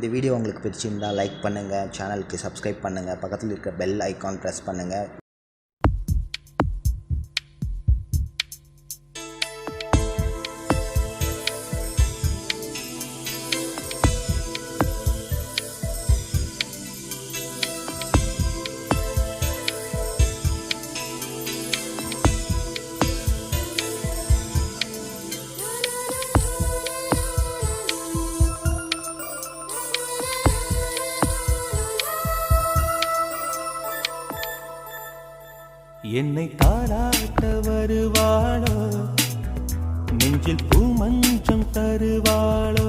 இந்த வீடியோ உங்களுக்கு பிடிச்சிருந்தால் லைக் பண்ணுங்கள், சேனலுக்கு சப்ஸ்கிரைப் பண்ணுங்கள், பக்கத்தில் இருக்க பெல் ஐக்கான் ப்ரெஸ் பண்ணுங்கள். என்னை தாளாட்ட வருவாளோ, நெஞ்சில் பூமஞ்சம் தருவாளோ,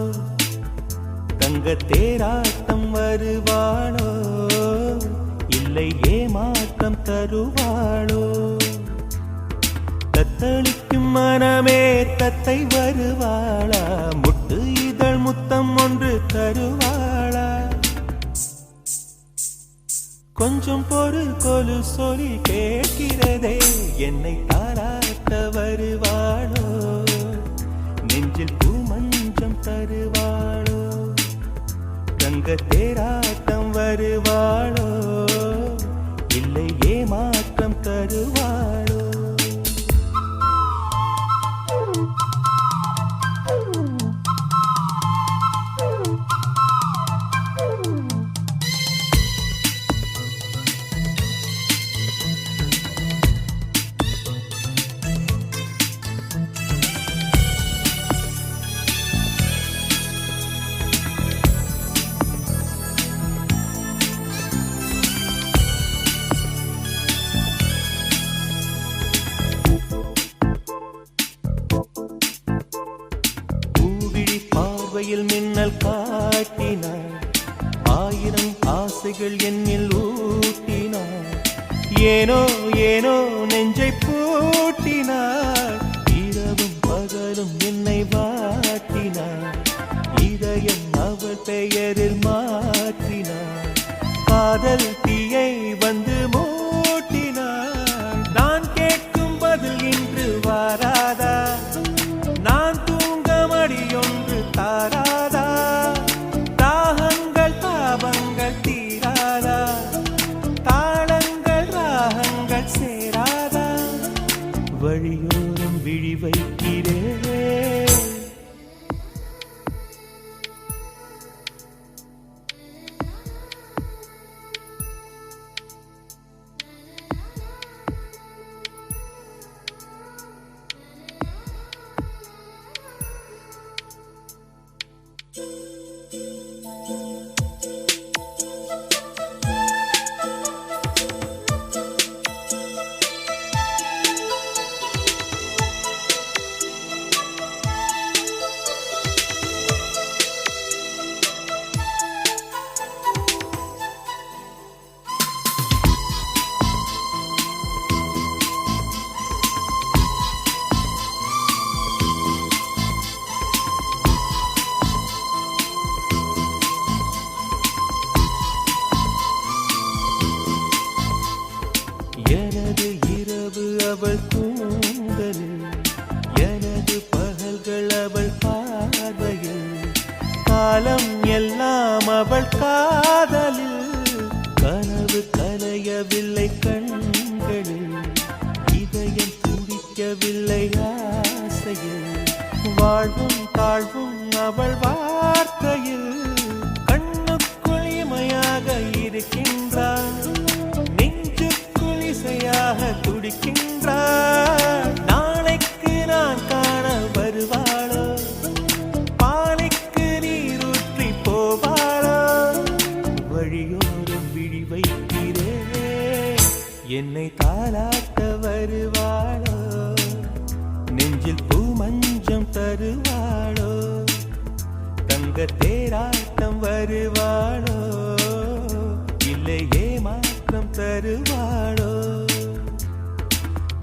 தங்க தேராட்டம் வருவாளோ, இல்லை ஏமாற்றம் தருவாளோ, தத்தளிக்கும் மனமே தத்தை வருவாளா, முட்டு இதழ் முத்தம் ஒன்று தருவாளா, கொஞ்சம் பொறு கொலு சொல்லி கேட்கிறதே, என்னை தாளாட்ட வருவாளோ, நெஞ்சில் பூமஞ்சம் தருவாளோ, தங்க தேராட்டம் வருவாளோ, இல்லை ஏமாற்றம் தருவாளோ. மின்னல் காட்டினார், ஆயிரம் ஆசைகள் என்னில் ஊட்டினார், ஏனோ ஏனோ நெஞ்சை பூட்டினார், இரவும் பகலும் என்னை வாட்டினார், இதயம் அவள் பெயரில் மாற்றினார், காதல் தீயை வந்து மூட்டினார், நான் கேட்கும் பதில் இன்று வாராதா, நான் தூங்க மடியொன்று தாராதா, தாகங்கள் தாபங்கள் தீராதா, தாளங்கள் ராகங்கள் சேராதா, வழியோரம் விழி வைக்கிறேன். எனது இரவு அவள் கூந்தலில், எனது பகல்கள் அவள் பார்வையில், காலம் எல்லாம் அவள் காதலில், கனவு கலையவில்லை கண்களில், இதயம் துடிக்கவில்லை ஆசையில், வாழ்வும் தாழ்வும் அவள் வார்த்தையில், கண்ணுக்குள் இமையாக இருக்கின்றாள், துடிக்கின்றாள், நாளைக்கு நான் காண வருவாளோ, பாலைக்கு நீரூற்றி போவாளோ, வழியோரம் விழி வைக்கிறேன், என்னை தாளாட்ட வருவாளோ, நெஞ்சில் பூமஞ்சம் தருவாளோ, தங்க தேராட்டம் வருவாளோ, இல்லை ஏமாற்றம் தருவாளோ,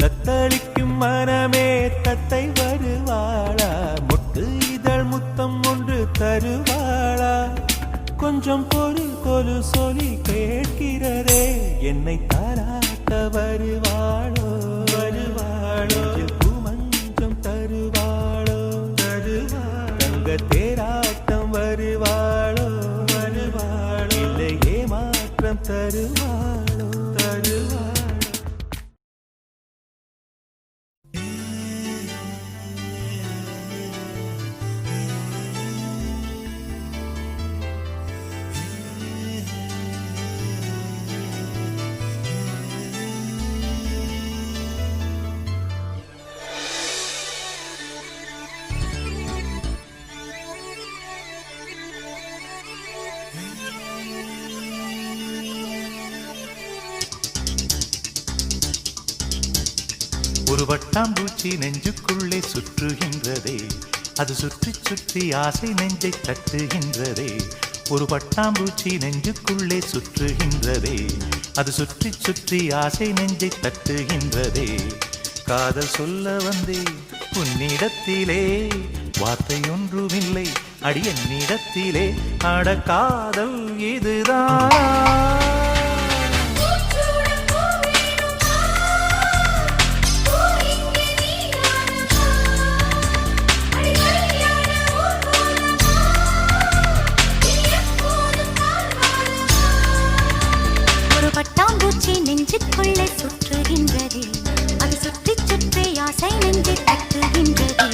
தத்தளிக்கும் மனமே தத்தை வருவாளா, முட்டு இதழ் முத்தம் ஒன்று தருவாளா, கொஞ்சம் பொறு கொலு சொல்லி கேட்கிறதே, என்னை தாளாட்ட வருவாளோ, வருவாளோ, பூமஞ்சம் தருவாளோ, தருவாளோ, தங்க தேராட்டம் வருவாளோ. ஒரு வட்டாம்பூச்சி நெஞ்சுக்குள்ளே சுற்றுகின்றதே, அது சுற்றி சுற்றி ஆசை நெஞ்சை தட்டுகின்றதே. ஒரு பட்டாம்பூச்சி நெஞ்சுக்குள்ளே சுற்றுகின்றதே, அது சுற்றி சுற்றி ஆசை நெஞ்சை தட்டுகின்றதே. காதல் சொல்ல வந்தே உன்னிடத்திலே, வார்த்தை ஒன்றுமில்லை அடி என்னிடத்திலே. அட காதல் இதுதான். பட்டாம்பூச்சி நெஞ்சுக்குள்ளே சுற்றுகின்றதே, அது சுற்றி சுற்றி ஆசை நெஞ்சை தட்டுகின்றதே.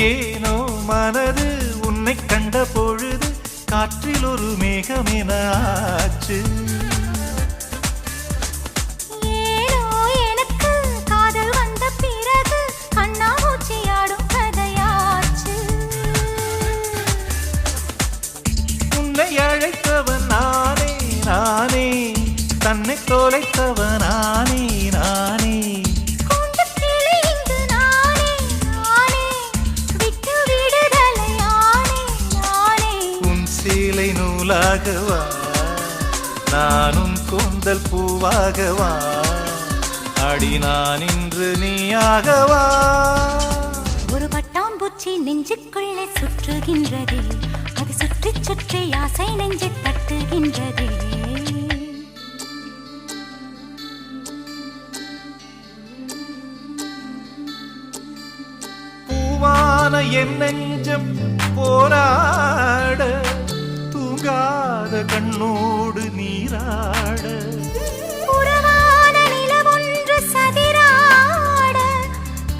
ஏனோ மனது உன்னை கண்ட பொழுது காற்றில் ஒரு மேகமென ஆச்சு. ஏனோ எனக்கு காதல் வந்த பிறகு கண்ணாமூச்சியாடும் கதையாச்சு. உன்னை அழைத்தவன் நானே நானே, தன்னை தொலைத்தவன் நானே நானே. நூலாகவா நானும் கூந்தல் பூவாகவா, அடி நான் இன்று நீயாகவா. ஒரு பட்டாம்பூச்சி நெஞ்சுக்குள்ளே சுற்றுகின்றதே, அது சுற்றி சுற்றி ஆசை நெஞ்சை தட்டுகின்றதே. பூவான என் நெஞ்சம் போராட, தூங்காத கண்ணோடு நீராட. புறவான நிலவொன்று சதிராட,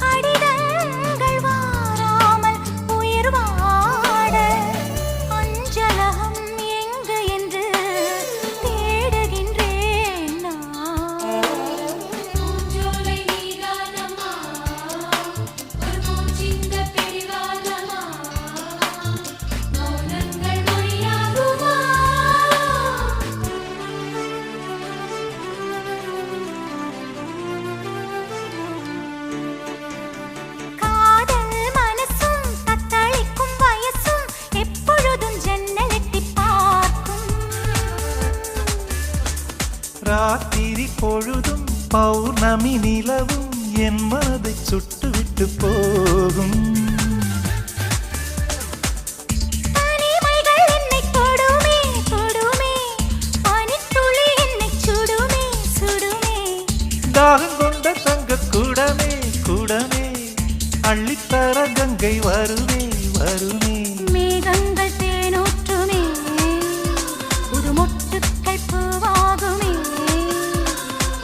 கடிதங்கள் வாராமல் உயிர் வாட. அஞ்சலகம் எங்கு என்று தேடுகின்றேன் நான். ராத்திரி பொழுதும் பௌர்ணமி நிலவும் என் மனதை சுட்டுவிட்டு போகும். தனிமைகள் என்னை தொடுமே தொடுமே, பனித்துளி என்னை சுடுமே சுடுமே. தாகம் கொண்ட தங்க குடமே குடமே, அள்ளித்தர கங்கை வருமே வருமே. மேகங்கள் தேனூற்றுமே, புது மொட்டுக்கள் பூவாகுமே,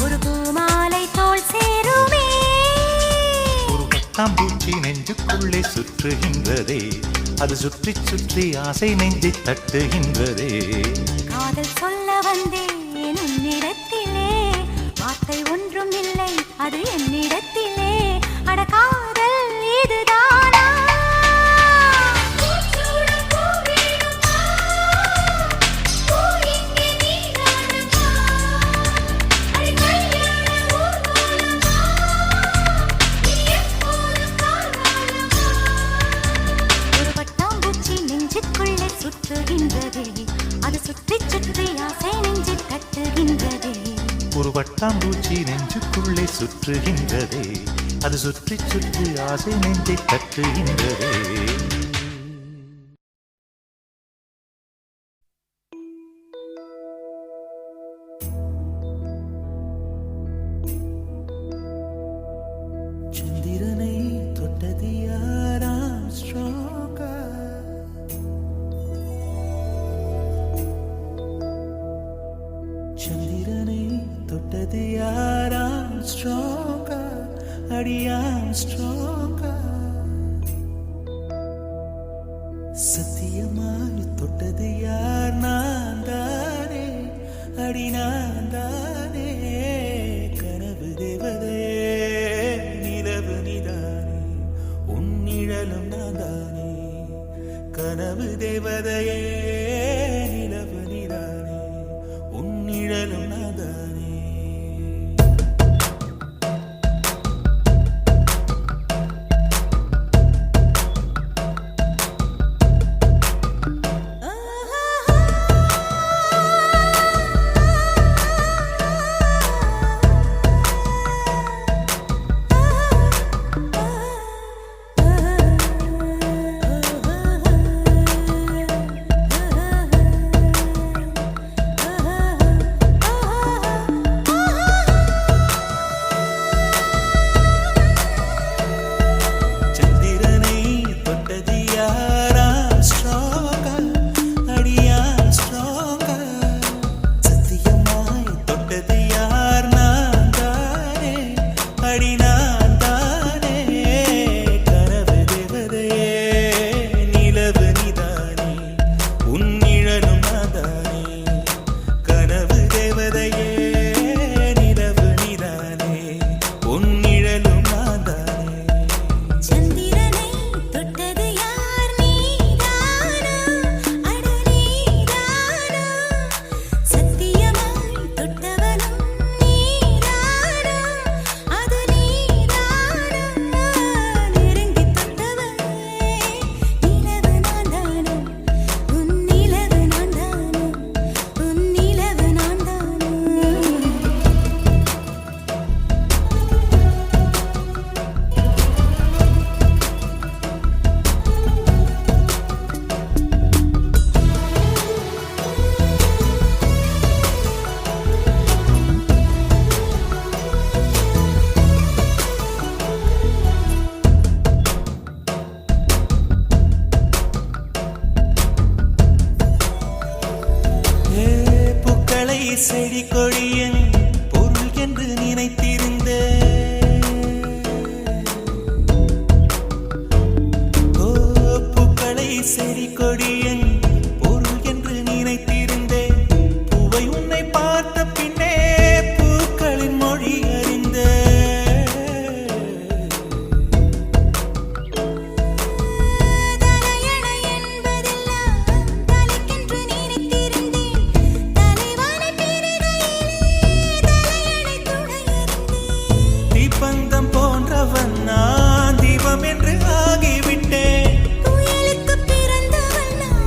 ஒரு பூமாலை தோள் சேருமே. ஒரு பட்டாம்பூச்சி நெஞ்சுக்குள்ளே சுற்றுகின்றதே, அது சுற்றி சுற்றி ஆசை நெஞ்சை தட்டுகின்றதே. காதல் சொல்ல வந்தேன் உன்னிடத்திலே, வார்த்தை ஒன்றும் இல்லை அது என்னிடத்திலே. அட காதல் இதுதானா? ஒரு பட்டாம்பூச்சி நெஞ்சுக்குள்ளே சுற்றுகின்றதே, அது சுற்றி சுற்றி ஆசை நெஞ்சை தட்டுகின்றதே. ஒரு பட்டாம்பூச்சி நெஞ்சுக்குள்ளே சுற்றுகின்றதே, அது சுற்றி சுற்றி ஆசை நெஞ்சை தட்டுகின்றதே. சந்திரனை தொட்டது யாராம் ஸ்ட்ராங்கா, சந்திரனை தொட்டது சத்தியமாய் தொட்டது யார்? நான் தானே, அடி நான் தானே. கனவு தேவதையே, நிலவு நீதானே, உன் நிழலும் நான் தானே. கனவு தேவதையே, நிலவு நீதானே, உன் நிழலும் நான் தானே. செடி கொடியன் பொருள் என்று நினைத்திருந்த பூக்களை செடி கொடியன் பொருள் என்று நினைத்திருந்தேன். பூவை உன்னை பார்த்த பின்னே பூக்களின் மொழி அறிந்த. பந்தம் போன்றவன் நான், தீபம் என்று ஆகிவிட்டேன். புயலுக்கு பிறந்தவன் நான்,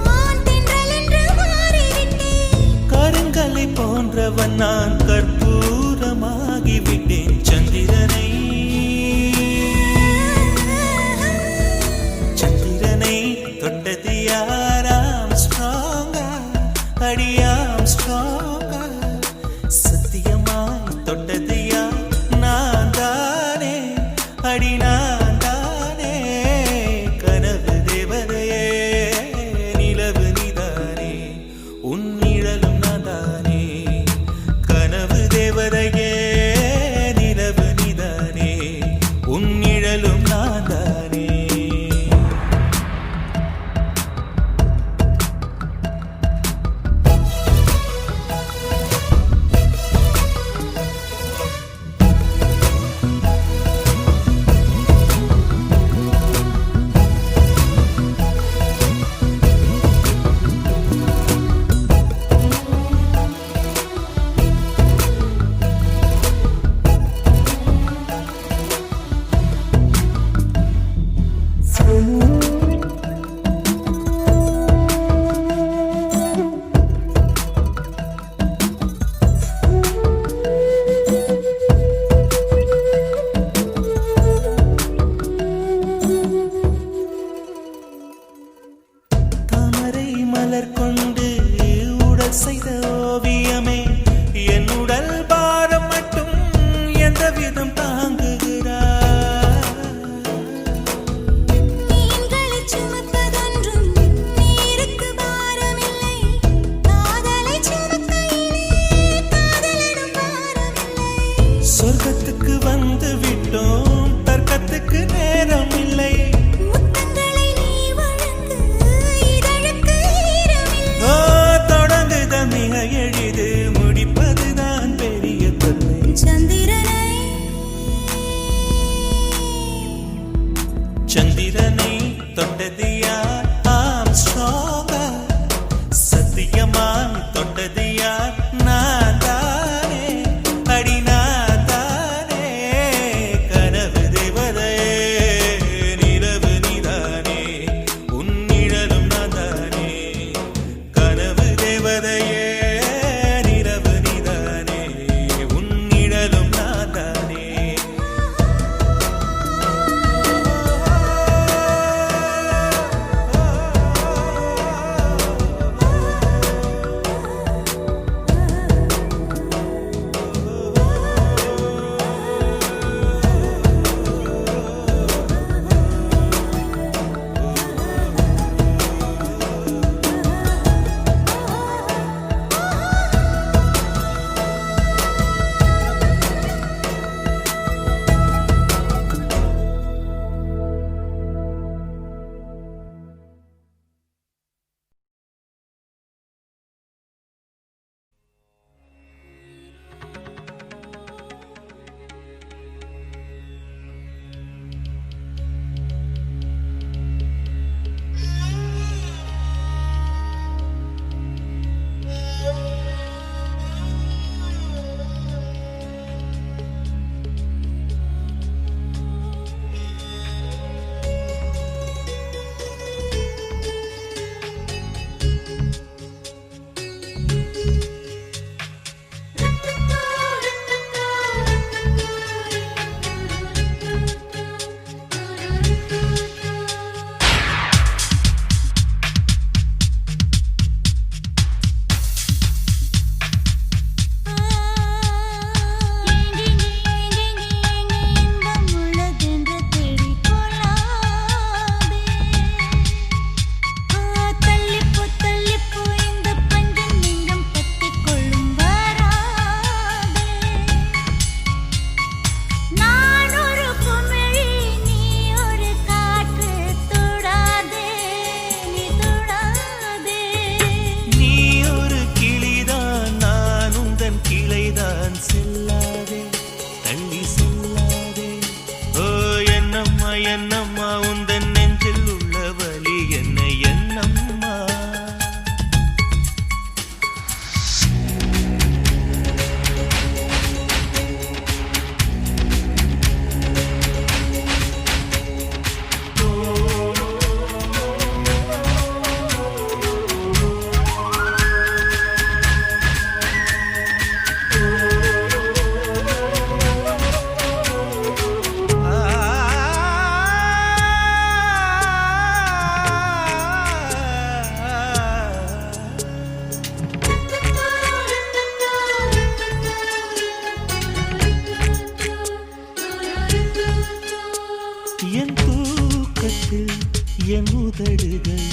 மயக்கத்தில் என் உதடுகள்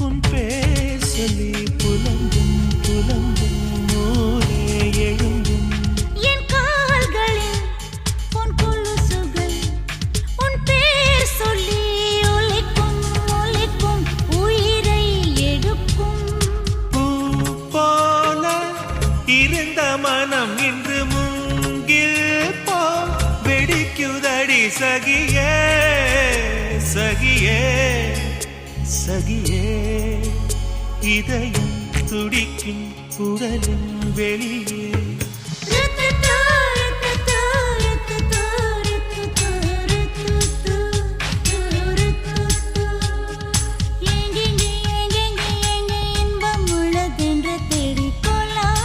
உன் பேர் சொல்லி புலம்பும் புலம்பும் நூலே எழும்பும் என் கால்களில் உன் கொலுசுகள் உன் பேர் சொல்லி ஒலிக்கும் ஒலிக்கும் உயிரை எடுக்கும். பூ போல இருந்த மனம் இன்று மூங்கில் போ வெடிக்குதடி சகியே சகியே சகியே இதயம் துடிக்கும் குரலின் வெளியே இன்பம் உள்ளதென்று தேடிக்கொள்ளாதே.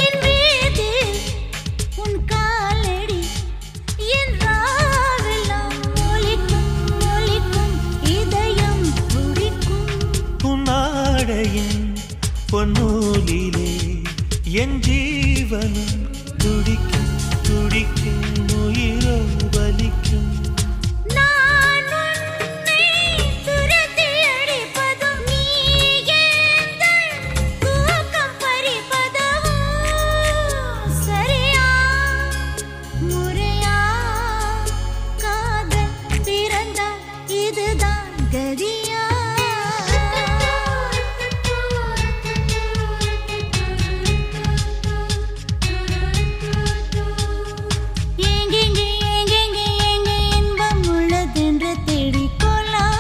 என் வீதில் உன் காலடி என் ராவெல்லாம் ஒலிக்கும் ஒலிக்கும் இதயம் துடிக்கும். உன்னாடையின் பொன்னூலிலே என் ஜீவனும் துடிக்கும் துடிக்கும் உயிரோ வலிக்கும். நான் உன்னை துரத்தி அடிப்பதும் நீ எந்தன் தூக்கம் பறிப்பதும் சரியா முறையா காதல் பிறந்தால் இதுதான் கதியா. எங்கெங்கே எங்கெங்கே எங்கே இன்பம் உள்ளதென்று தேடிக்கொள்ளாதே.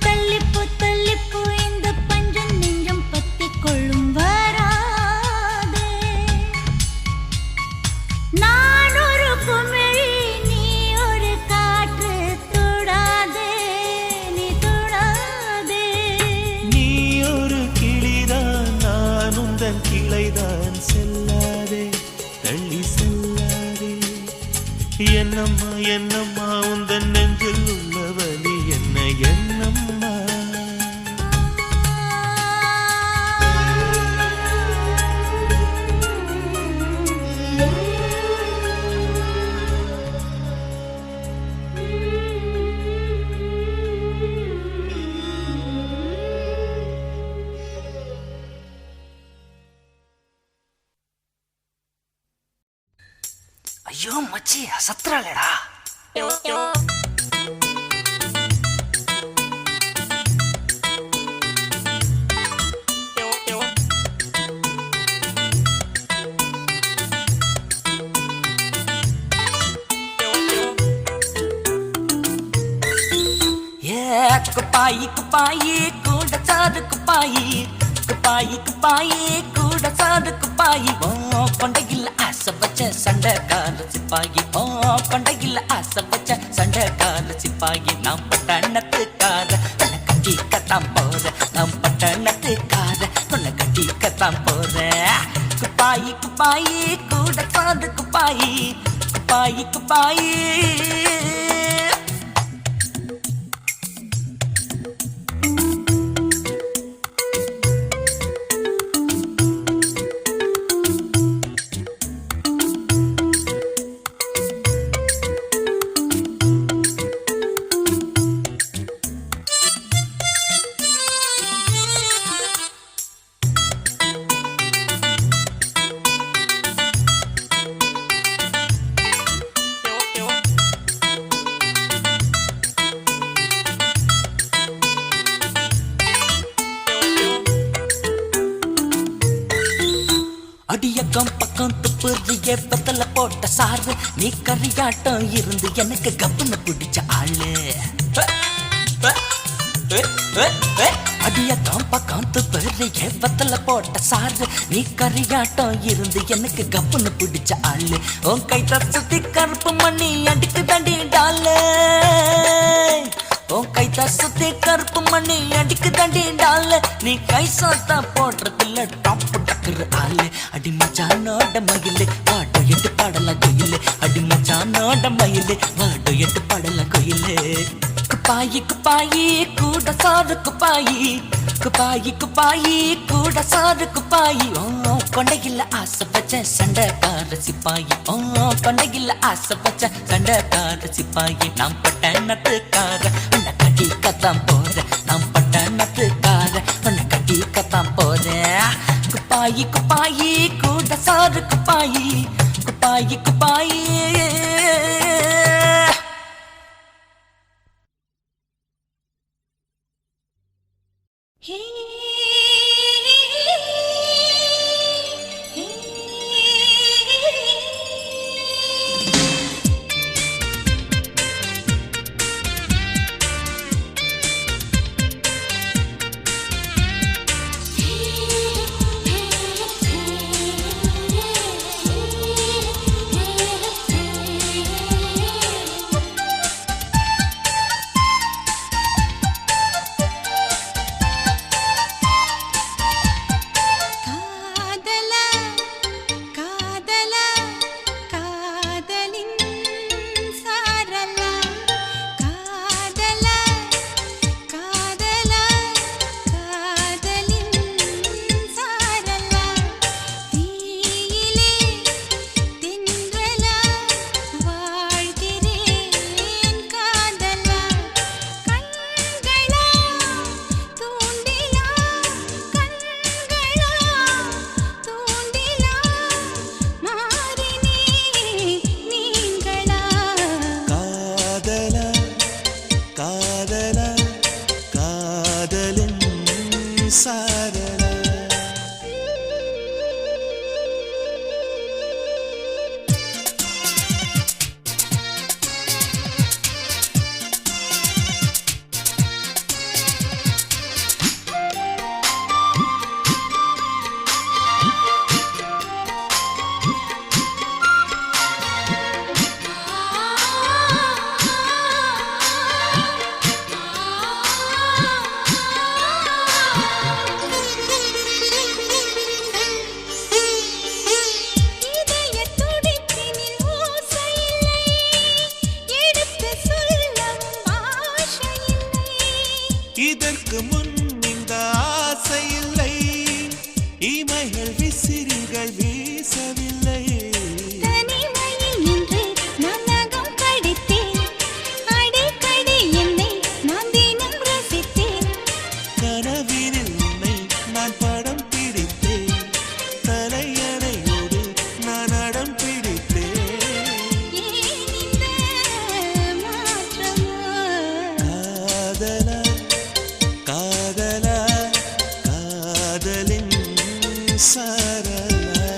தள்ளிப்போ இந்த பஞ்சம் நெஞ்சம் பத்திக் கொள்ளும் வராதே. நான் ஒரு குமிழி நீ ஒரு காற்று தொடாதே நீ தொடாதே. நீ ஒரு கிளிதான் நான் உந்தன் கிளைதான் செல்லாதே தள்ளி செல்லாதே. என்னம்மா என்னம்மா உந்தன் நெஞ்சில் உள்ள வலி என்ன என்னம்மா. ஐயோ மச்சி சத்துறாளேடா. குப்பாயி குப்பாயி கூட சாது குப்பாயி குப்பாயி குப்பாயி கூட சாது குப்பாயி ஓ கொண்டையில் ஆசை வச்ச சண்டை கால சிப்பாயி ஓ கொண்டையில் ஆசை வச்ச சண்டை கால சிப்பாயி நாம் பட்டணத்துக்கார உன்னை கட்டிக்கத்தான் போற நாம் பட்டணத்துக்கார உன்னை கட்டிக்கத்தான் போற. குப்பாயி குப்பாயி கூட சாது குப்பாயி குப்பாயி குப்பாயி. அடியக்கம் பக்கம் துப்புறிய பத்தல போட்ட சாரு நீ கரியாட்டம் இருந்து எனக்கு கப்புன்னு பிடிச்ச ஆளு அடியக்கம் பக்கம் துப்புறிய பத்தல போட்ட சாரு நீ கரியாட்டம் இருந்து எனக்கு கப்புன்னு பிடிச்ச ஆளு உன் கை தசுத்தி கருப்பு மணி அடிக்கு தண்டி டாலே உன் கை தசுத்தி கருப்பு மணி அடிக்கு தண்டி டாலே நீ கை சாத்தா போடுறதில்ல டாப் டக்குற ஆளு அடி மச்சானோட மயிலே வாடோ எட்டு பாடல கோயிலே அடி மச்சானோட மயிலே வாடோ எட்டு பாடல கோயிலே குப்பாயி குப்பாயி கூட சாரு குப்பாயி குப்பாயி குப்பாயி கூட சாரு குப்பாயி ஓ கொண்டையில ஆசை பச்சை சண்டைக்கார சிப்பாயி ஓ கொண்டையில ஆசை பச்சை சண்டைக்கார சிப்பாயி நாம் பட்டணத்துக்கார உன்னை கட்டி கத்தான் போறேன் நாம் பட்டணத்துக்கார உன்னை கட்டி கத்தான் போறேன் குப்பாயி குப்பாயி கூட சாரு குப்பாயி குப்பாயி குப்பாயி இதற்கு முன் இந்த ஆசை இல்லை இமைகள் விசிறிகள் வீசவில்லை தனிமையில் நின்று நான் நகம் கடித்தேன் அடிக்கடி என்னை நான் தினம் ரசித்தேன் கனவினில் உன்னை நான் படம் பிடித்தேன் தலையணையோடு நான் அடம் பிடித்தேன் ஏன் இந்த மாற்றமோ காதலா காதலா காதலின் சரலா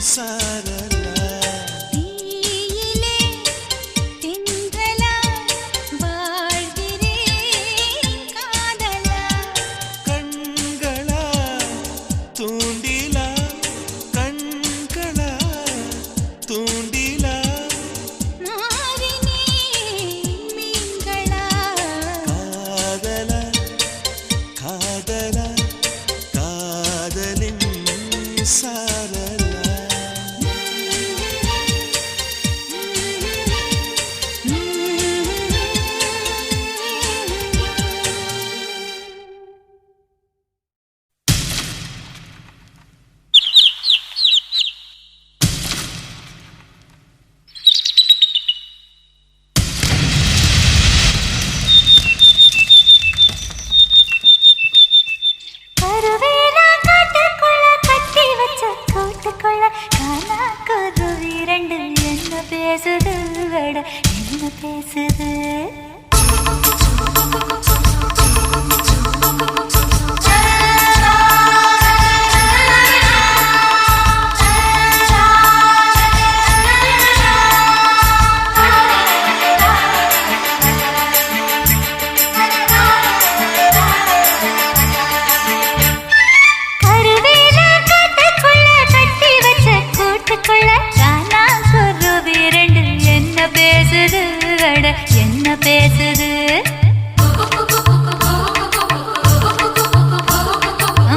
சாரலா தீயிலே தென்றலா வாழ்கிறேன் காதலா கண்களா தூண்டிலா கண்களா தூண்டிலா மாறினே மீன்களா காதலா காதலா காதலின் சாரலா கருவேலா காட்டுக்குள்ள கட்டி வச்ச கூட்டுக்குள்ள காணா குருவி ரெண்டு என்ன பேசுது வட என்ன பேசுது கருவேலா காட்டுக்குள்ள கட்டி வச்ச கூட்டுக்குள்ள காணா குருவி ரெண்டு என்ன பேசுது வட என்ன பேசுது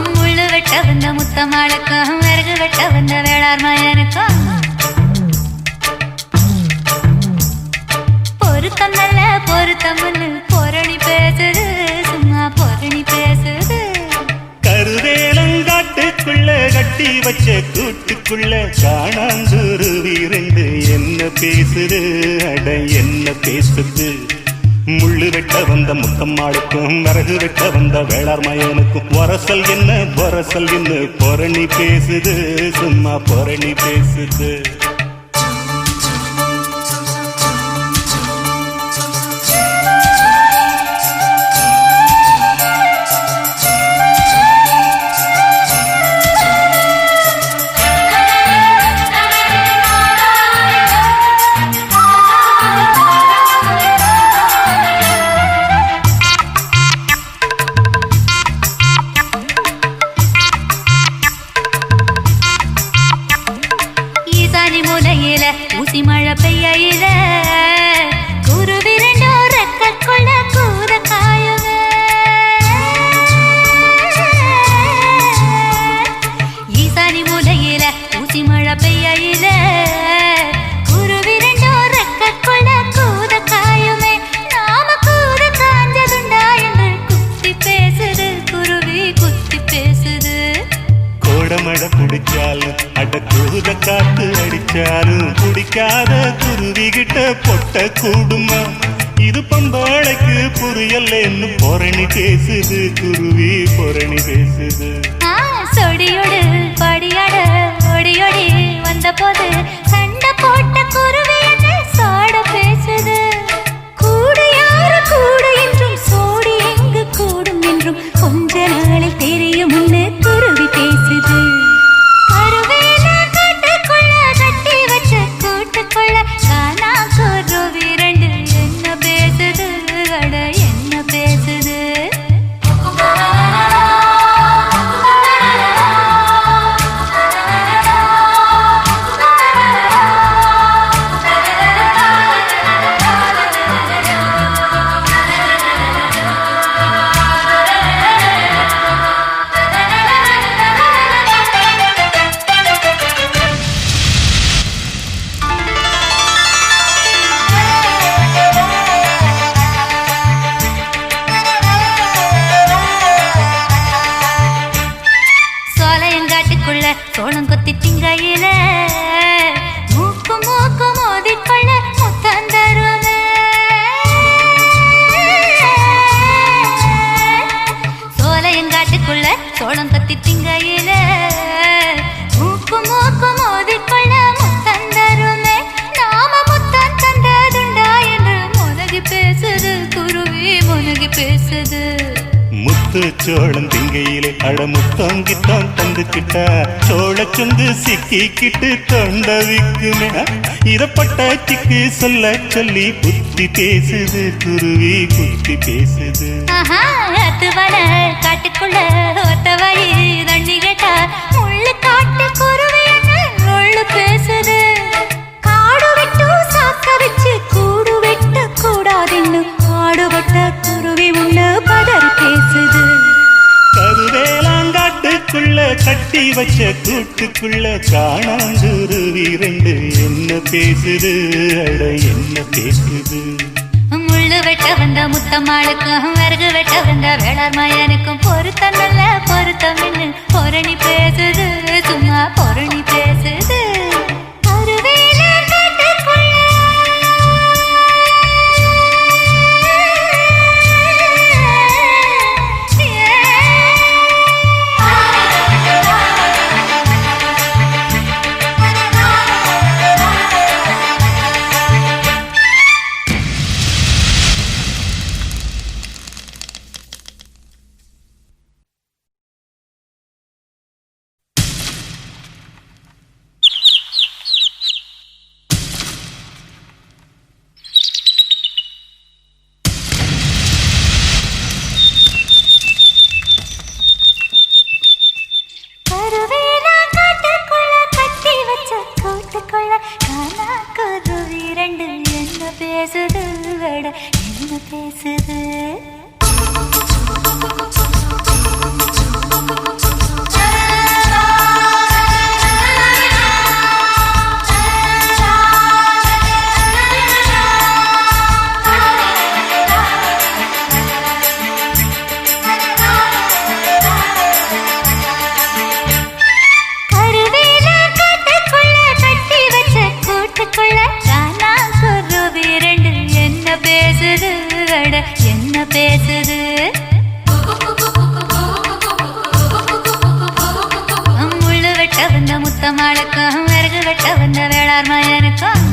முள்ளு வெட்ட வந்த முத்தமாளுக்கும் விறகு வெட்ட வந்த வேளார் மயனுக்கும் பொருத்தம் நல்ல பொருத்தம் பொரணி பேசுது சும்மா பொரணி பேசுது கருவேலங்காட்டுக்குள்ள கட்டி வச்ச கூட்டுக்குள்ள காணாந்துருவி ரெண்டு என்ன பேசுது அட என்ன பேசுது முள்ளு வெட்ட வந்த முத்தம்மாளுக்கும் விறகு வெட்ட வந்த வேளார் மயனுக்கும் வரசல் என்ன பொரணி பேசுது சும்மா பொரணி பேசுது ஈசானி மூலையில ஊசி மழை பெய்யயில குருவி ரெண்டோ ரெக்கக்குள்ள கூற காயுங்க ஈசானி மூலையில ஊசி மழை பெய்யயில குருவி ரெண்டோ ரெக்கக்குள்ள கூற காயுமே நாம கூற காஞ்சதுண்டா என்று குத்தி பேசுது குருவி குத்தி பேசுது கோடமழை பிடிச்சாலும் அடக்கூத காத்து அடிச்சாலும் பிடிக்காத குருவி கிட்ட பொட்ட கூடுமா இது பம்பாளைக்கு புரியலன்னு பொரணி பேசுது குருவி பொரணி பேசுது சொடியோடு படியாட ஒடியோடி வந்த போது சண்டை போட்ட குருவி என்ன சாட பேசுது கூடு யாரு கூடு என்றும் சோடி எங்கு கூடும் என்றும் கொஞ்ச நாளில் தெரியும் முன்னு குருவி பேசுது கருவேலா காட்டுக்குள்ள கட்டி வச்ச கூட்டுக்குள்ள காணா குருவி ரெண்டு என்ன பேசுது அட என்ன பேசுது முத்து சோளம் திங்கையிலே அடமுத்தங்கித்தான் தந்துக்கிட்டா சோளச்சொந்து சிக்கிக்கிட்டு தொண்டவிக்குமே இதப்பட்டாச்சிக்கு சொல்ல சொல்லி புத்தி பேசுது குருவி புத்தி பேசுது காட்டுக்குள்ள ஒத்த வழி தண்ணி கேட்டா முள்ளு காட்டு குருவி முள்ளு பேசுது காடு விட்டு சாக்க வச்சு கூடு வெட்ட கூடாதுன்னு காடுபட்ட குருவி முள்ளு பதறி பேசுது கருவேலாங்காட்டுக்குள்ள கட்டி வச்ச கூட்டுக்குள்ள காணாங்குருவி ரெண்டு என்ன பேசுது அட என்ன பேசுது முள்ளு வெட்ட வந்த முத்தம்மாளுக்கும் விறகு வெட்ட வந்த வேளார் மயனுக்கும் பொருத்தம் நல்ல பொருத்தம் பொரணி பேசுது சும்மா பொரணி பேசுது பேசுது விட என்ன பேசுது என்ன பேசுது முள்ளு வெட்ட வந்த முத்தமாளுக்கும் விறகு வெட்ட வந்த வேளார் மயனுக்கும்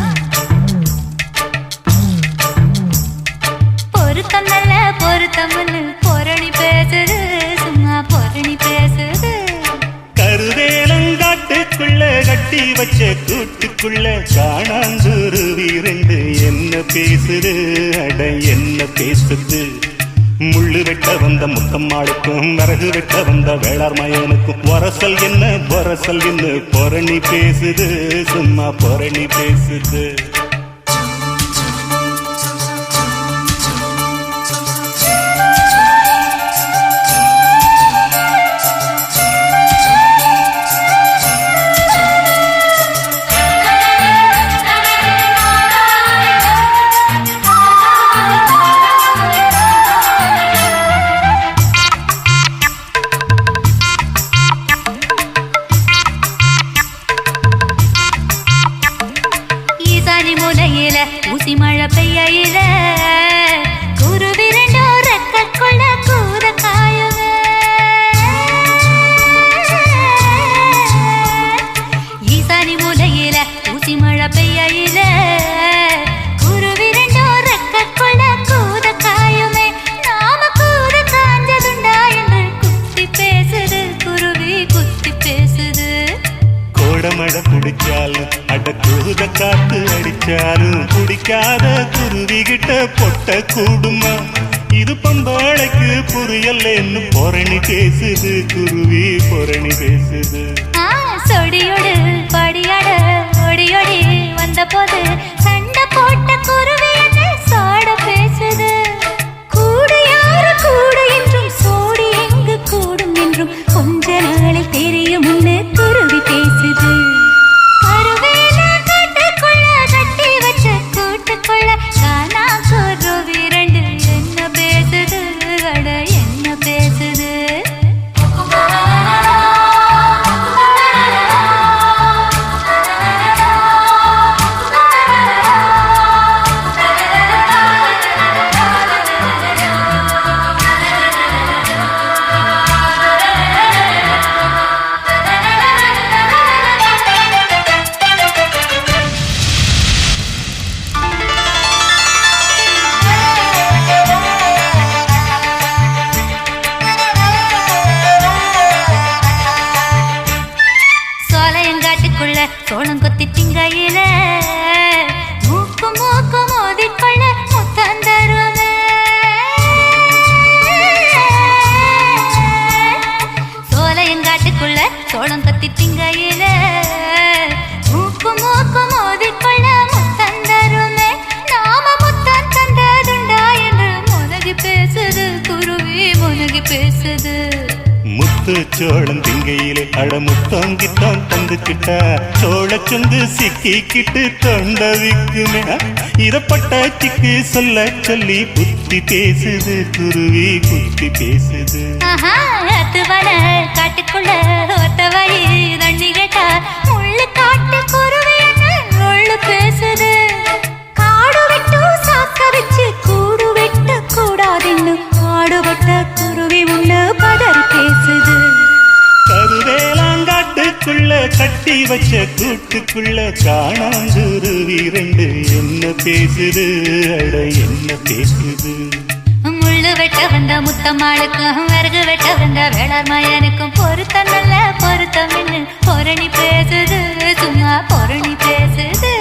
பொருத்தம் நல்ல பொருத்தம் பொரணி பேசுது சும்மா பொரணி பேசுது கருவேலங்காட்டுக்குள்ள கட்டி வச்ச கூட்டுக்குள்ள காணாங்குருவி ரெண்டு என்ன பேசுது அட என்ன பேசுது முள்ளு வெட்ட வந்த முத்தம்மாளுக்கும் விறகு வெட்ட வந்த வேளார் மயனுக்கும் வரசல் என்ன பொரணி பேசுது சும்மா பொரணி பேசுது ஊசி மழை பெய்யில குருவி ரெண்டோ ரெக்க கொள்ள கூத காயுவ ஈசானி மூலையில ஊசி மழை பெய்யில குருவி ரெண்டோ ரெக்க கொள்ள கூத காயுமே நாம கூத காஞ்சதுண்டா என்று குத்தி பேசுது குருவி குத்தி பேசுது கோடமட பிடிச்சாலும் அடக்கூத காத்து அடிச்சாலும் பிடிக்காத குருவி கிட்ட பொட்ட கூடுமா இது பம்பாளைக்கு புரியலன்னு பொரணி பேசுது குருவி பொரணி பேசுது சொடியோடு படியாட ஒடியோடி வந்த போது சண்டை போட்ட குருவி என்ன சாட பேசுது கூடு யாரு கூடு என்றும் சோடி எங்கு கூடும் என்றும் கொஞ்ச நாளில் தெரியும் முன்னு குருவி பேசுது சோளம் கொத்தி திங்கையில மூக்கு மூக்கு மோதிக்கொள்ள முத்தம் தருமே. சோலையங்காட்டுக்குள்ள சோளம் கொத்தி திங்கையில மூக்கு மூக்கு மோதிக்கொள்ள முத்தம் தருமே. நாம முத்தம் தந்ததுண்டா என்று முனகி பேசுது குருவி முனகி பேசுது. முத்து சோளம் திங்கையிலே அடமுத்தாங்கித்தான் தந்துக்கிட்டா சோளச்சொந்து சிக்கிக்கிட்டு தொண்டவிக்குமே. இதப்பட்டாச்சிக்கு சொல்ல சொல்லி புத்தி பேசுது குருவி புத்தி பேசுது. அத்துவன காட்டுக்குள்ள ஒத்த வழி தண்ணி கேட்டா முள்ளு காட்டு குருவி முள்ளு பேசுது. காடு விட்டு சாக்க வச்சு கூடு வெட்ட கூடாதுன்னு காடுபட்ட குருவி முன்னு பதறி பேசுது. கருவேலாங்காட்டுக்குள்ள கட்டி வச்ச கூட்டுக்குள்ள காணாங்குருவி ரெண்டு என்ன பேசுது அட என்ன பேசுது. முள்ளு வெட்ட வந்த முத்தம்மாளுக்கும் விறகு வெட்ட வந்த வேளாண் மயனுக்கும் பொருத்தம் நல்ல பொருத்தம் பொரணி பேசுது சும்மா பொரணி பேசுது.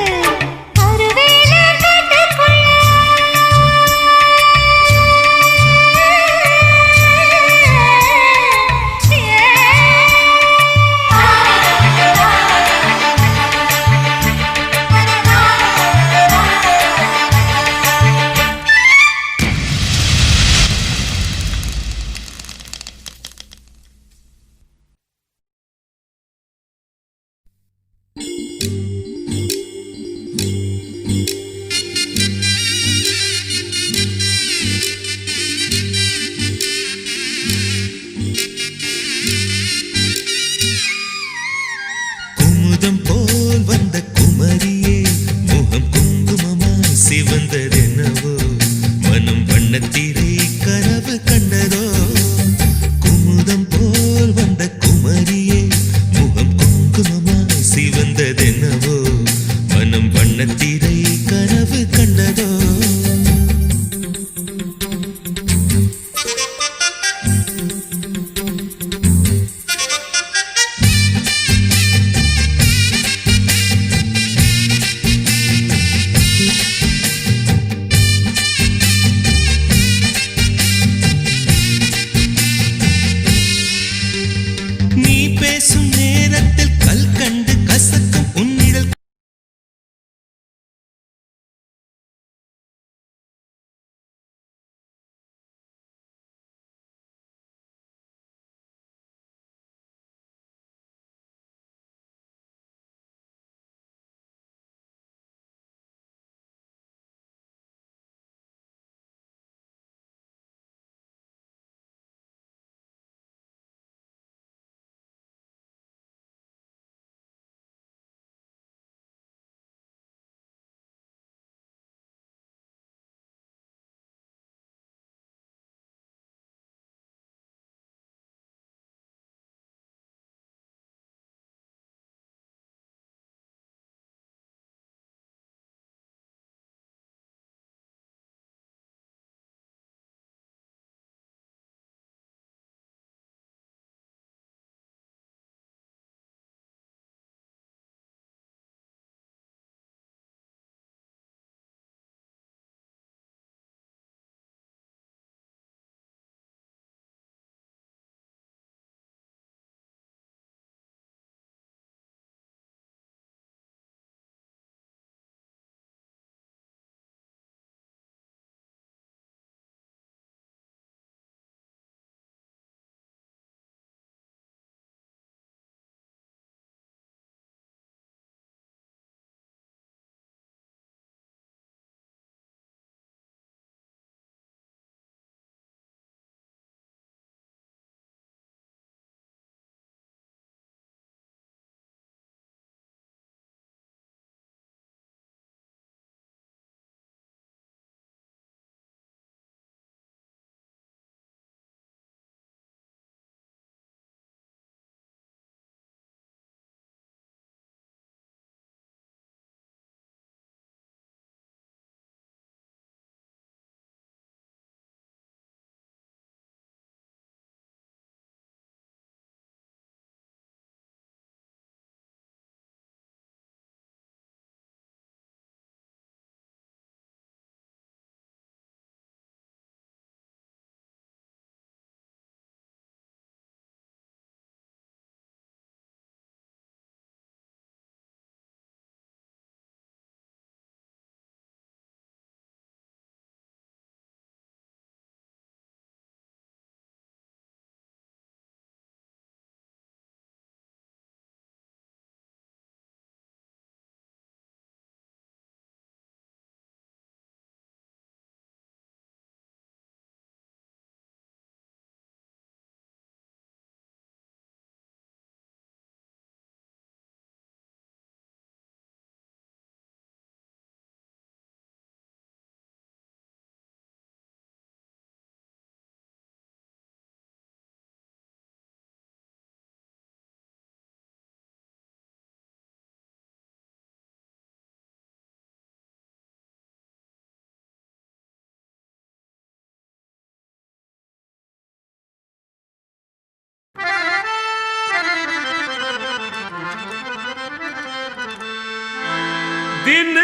दिन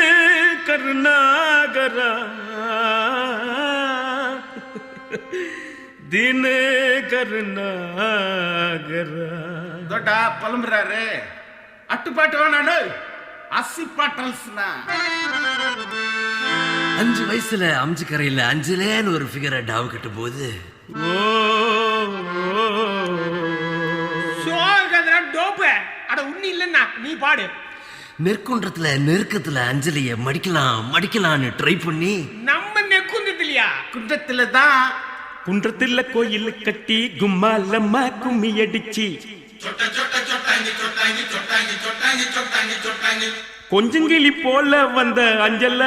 கருணாகரா दिन கருணாகரா ದೊಡ್ಡ ಪಲಂಬ್ರಾರೆ ಅಟ್ಟುಪಾட்டு வேணாடு அசிப்பாட்டல்ஸ்னா 5 வயசுல அம்ஜிக்கரையில அஞ்சலேன்னு ஒரு ஃபிகரை டாவு கட்டும் போது டோப்பு அட உண்ணி இல்லன்னா நீ பாடு நெற்குன்றத்துல நெருக்கத்துல அஞ்சலிய மடிக்கலான்னு ட்ரை பண்ணி நம்ம நெக்குந்ததுலையா குன்றத்துல தான் குன்றத்துல கோயில் கட்டி கும்மாலம்மா கும்மி அடிச்சு கொஞ்சங்கிளி போல வந்த அஞ்சல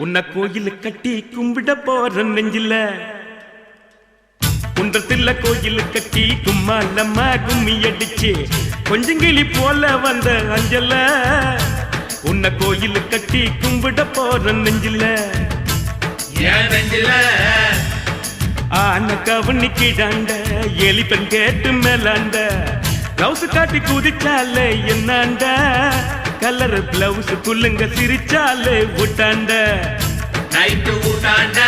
உன்னை கோயில் கட்டி கும்பிட போற நெஞ்சில குன்றத்துல கோயில் கட்டி கும்மாலம்மா கும்மி அடிச்சு கொஞ்சங்கிளி போல வந்த அஞ்சல உன்னை கோயில் கட்டி கும்பிட போற நெஞ்சில ஏன் நெஞ்சில ஆன கவனிக்கிடாண்ட எலிப்பெண் கேட்டு மேலாண்ட பிளவுஸ் காட்டி குதிச்சாலே என்னாண்ட கலர் பிளவுஸ் புல்லுங்க சிரிச்சாலே விட்டாண்ட நைட்டு ஊட்டாண்ட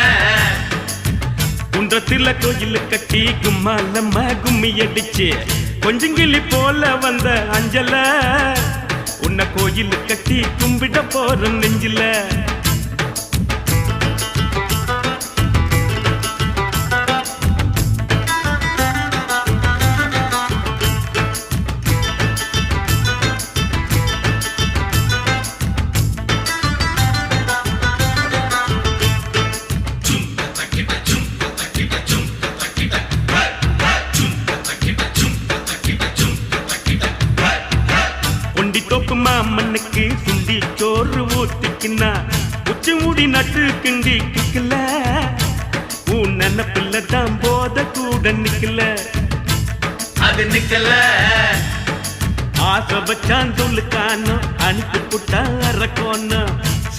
குன்றத்துல கோயில் கட்டி கும்மாலம்மா கும்மி அடிச்சு கொஞ்சங்கிளி போல வந்த அஞ்சல உன்னை கோயில் கட்டி கும்பிட போற நெஞ்சில மாமண்ணுக்கு சுண்டி சோறு ஊத்திக்கினா உச்சி மூடி நட்டு கிண்டி கிக்கல உன் நினப்பில்ல தான் போத கூட நிக்கல அது நிக்கல ஆசை வச்சான் சொல்லுக்கானோ அனுப்பி புட்டா அரக்கோன்னு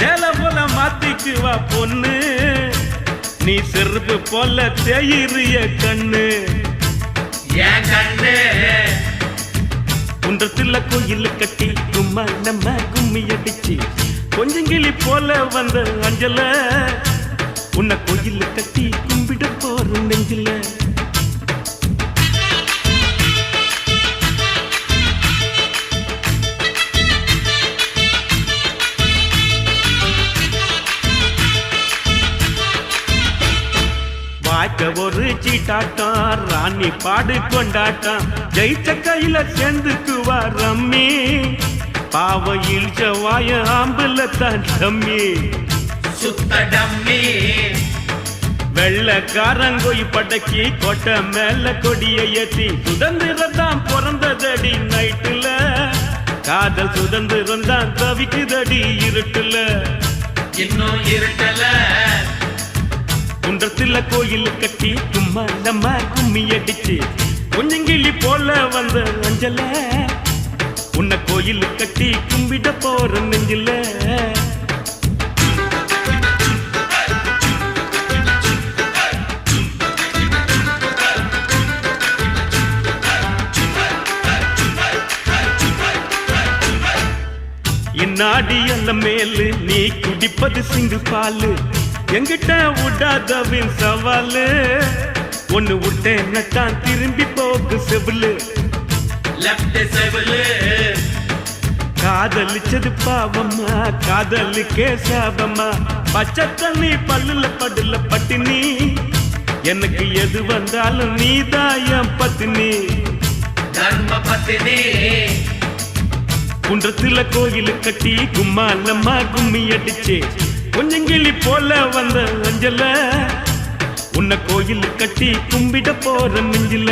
சேல போல மாத்திக்குவா பொண்ணு நீ செருப்பு போல தேயிறிய கண்ணு ஏன் கண்ணு குன்றத்துல கோயில் கட்டி கும்மா நம்ம கும்மி அடிச்சு கொஞ்சங்கிளி போல வந்த அஞ்சல உன்னை கோயில் கட்டி கும்பிட போற நெஞ்சில வாய்க்க ஒரு சீட்டாட்டம் ராணி பாடு கொண்டாட்டம் ஜெயிச்ச கையில சேர்ந்துக்குவா ரம்மி பாவ இழிச்ச வாய ஆம்புல தான் டம்மி சுத்த டம்மி வெள்ளக்காரங்கோய் படக்கி கொட்டை மேல கொடிய ஏத்தி சுதந்திரம் தான் பிறந்ததடி நைட்டுல காதல் சுதந்திரம் தான் தவிக்குதடி இருட்டுல இன்னும் இருட்டல குன்றத்துல கோயில் கட்டி சும்மா நம்ம கும்மி அடிச்சு கொஞ்சங்கிளி போல வந்த அஞ்சல உன்னை கோயில் கட்டி கும்பிட போற நெஞ்சில இந்நாடி அல்ல மேலு நீ குடிப்பது சிங்கிள் பாலு எங்கிட்ட விடாதவின் சவாலு ஒன்னு விட்டேன்னு தான் திரும்பி போக்கு செவிலு லெஃப்ட் செவலு காதலிச்சது பாவம்மா காதலிக்கே சாபம்மா பச்சை தண்ணி பல்லுல படுல பட்டினி எனக்கு எது வந்தாலும் நீதான் என் பத்தினி தர்ம பத்தினி குன்றத்துல கோயில் கட்டி கும்மாலம்மா கும்மி அடிச்சு கொஞ்சங்கிளி போல வந்த அஞ்சல உன்னை கோயில் கட்டி கும்பிட போற நெஞ்சில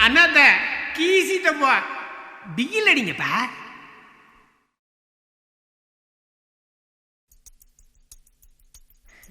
அண்ணாத்த கீசிட்டப்பா டிகில் அடிங்கப்பா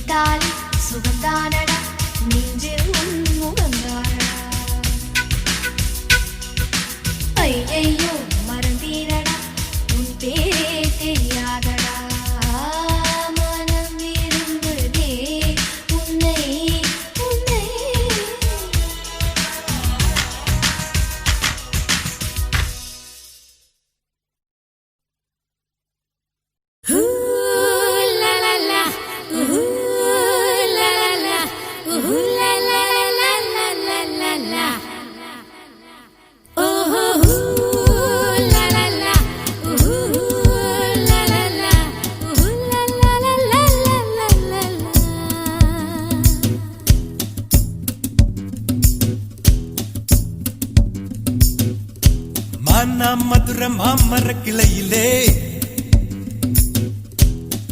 நினைத்தால் சுகந்தானடா நெஞ்சில் உன் முகந்தானடா ஐயையோ மறந்தீரடா உன் பேரே தெரியாதடா மனம் விரும்புதே உன்னை உன்னை மதுர மாமர கிளையிலே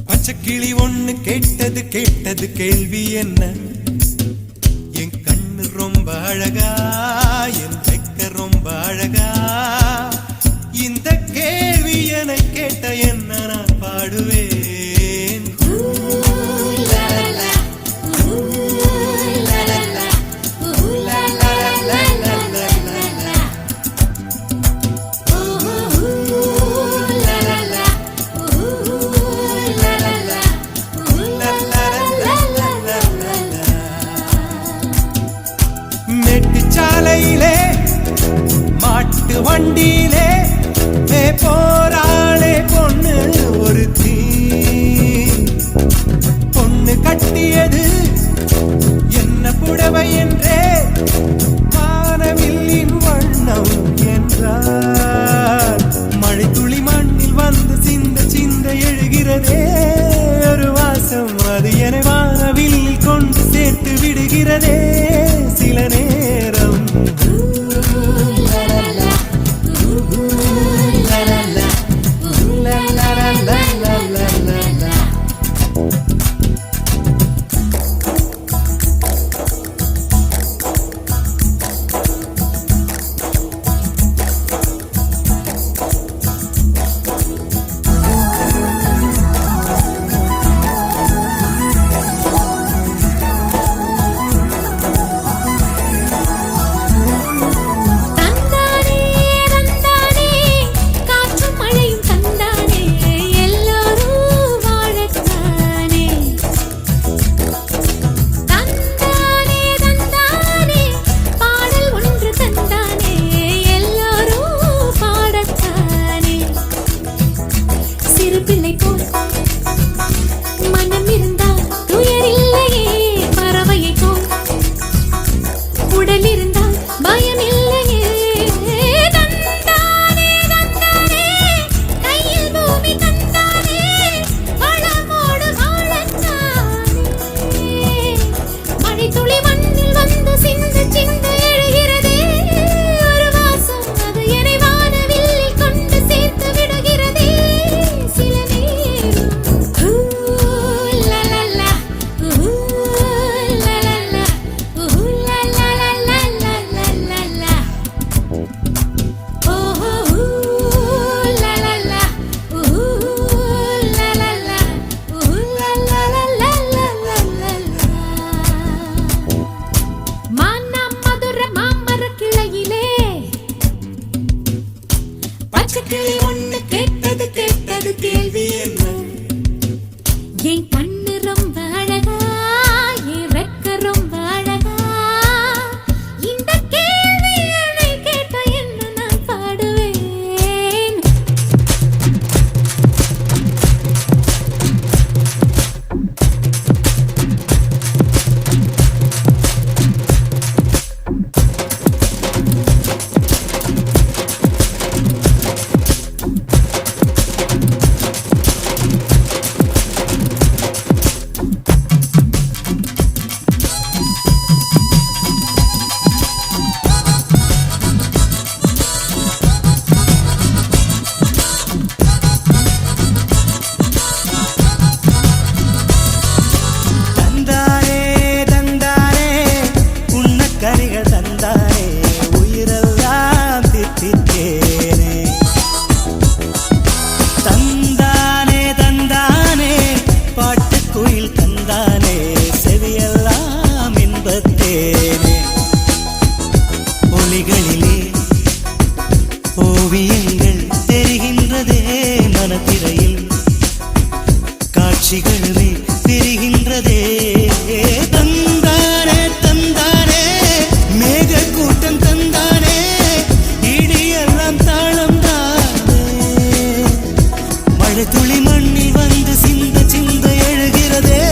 பச்சை கிளி ஒண்ணு கேட்டது கேட்டது கேள்வி என்ன என் கண்ணு ரொம்ப அழகா என் வெக்க ரொம்ப அழகா இந்த கேள்வி என கேட்ட என்ன நான் பாடுவேன் சாலையிலே மாட்டு வண்டியிலே போராளே பொண்ணு ஒரு பொண்ணு கட்டியது என்ன புடவை என்றே வானவில்லின் வண்ணம் என்றார் மழை துளி மண்ணில் வந்து சிந்த சிந்த எழுகிறதே ஒரு வாசம் அது என வானவில்லில் கொண்டு சேர்த்து விடுகிறதே சில நேரம் பிரிகின்றதே. தந்தானே தந்தானே மேக கூட்டம் தந்தானே, இடியெல்லாம் தாளம் தானே. மழை துளி மண்ணில் வந்து சிந்த சிந்த எழுகிறதே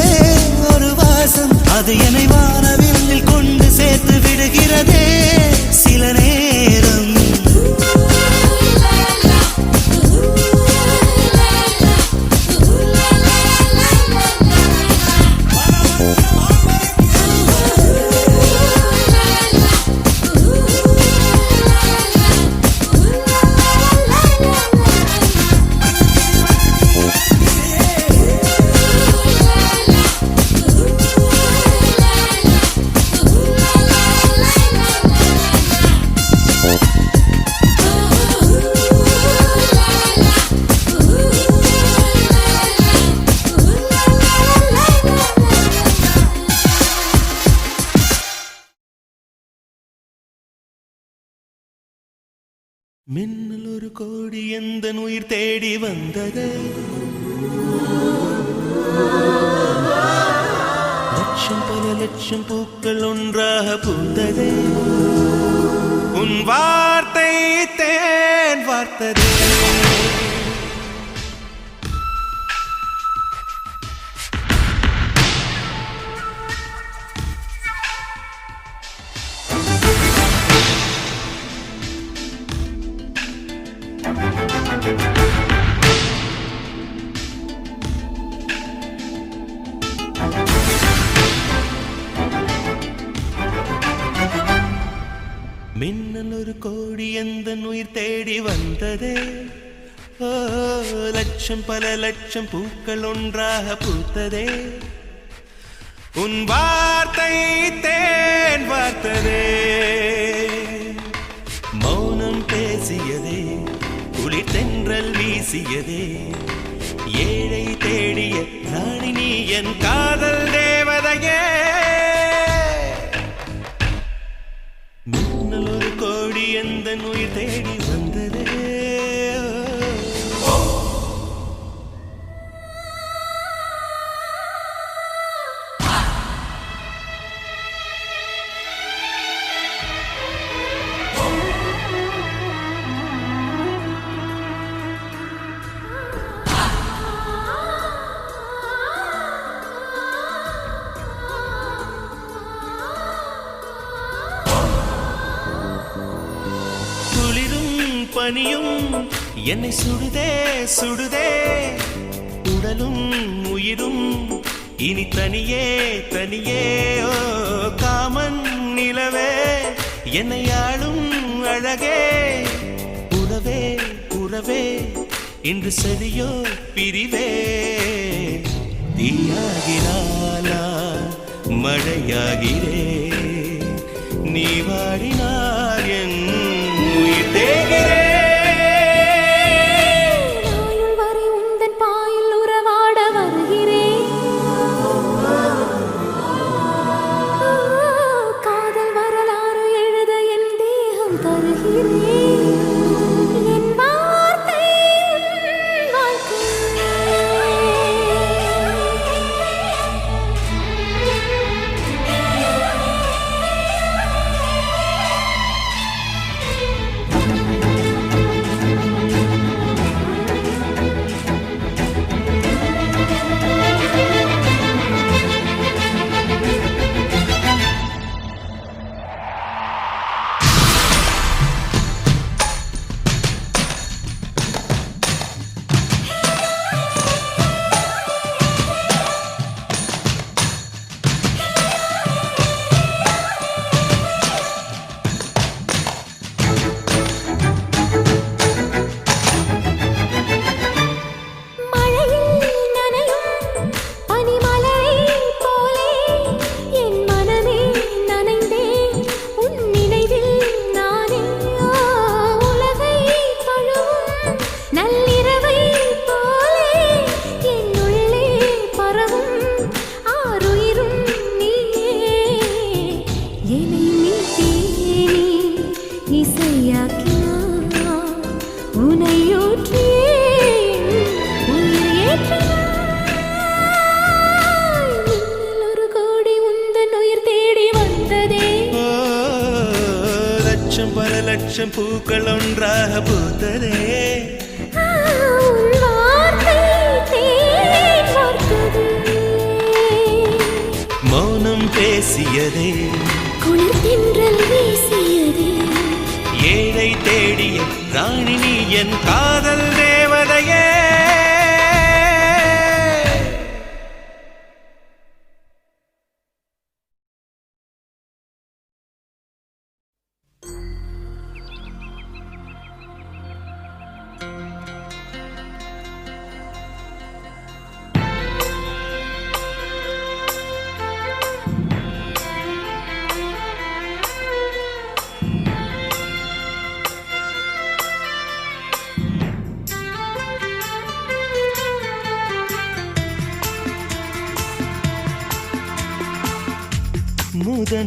ஒரு வாசம், அது என்னை வானவில்லில் கொண்டு சேர்த்து விடுகிறதே சில நேரம். மின்னல் ஒரு கோடி எந்த உயிர் தேடி வந்தது, லட்சம் பல லட்சம் பூக்கள் ஒன்றாக பூந்தது, உன் வார்த்தை தேன் வார்த்தது. மின்னல் ஒரு கோடி எந்த உயிர் தேடி வந்ததே, ஓ லட்சம் பல லட்சம் பூக்கள் ஒன்றாக பூத்ததே, உன் வார்த்தை தேன் வார்த்ததே. மௌனம் பேசியதே, குளிர் தென்றல் வீசியதே, ஏழை தேடிய ராணி நீ என் காதல் தேவதையே. மின்னல் ஒரு கோடி எந்த உயிர் தேடி வந்ததே. பனியும் என்னை சுடுதே சுடுதே, உடலும் உயிரும் இனி தனியே தனியே. ஓ காமன் நிலவே என்னை ஆளும் அழகே, உறவே உறவே இன்று சரியோ பிரிவே. தீயாகினாலா மழையாகிறே, நீ வாடினார் என் உயிர் தேகிறே. லட்சம் பூக்கள் ஒன்றாக பூத்ததே. உன் வார்த்தை தேன் வார்த்தது. மௌனம் பேசியதே, குளிர் தென்றல் வீசியது. ஏழை தேடிய ராணி நீ என் காதல் தேவதையே.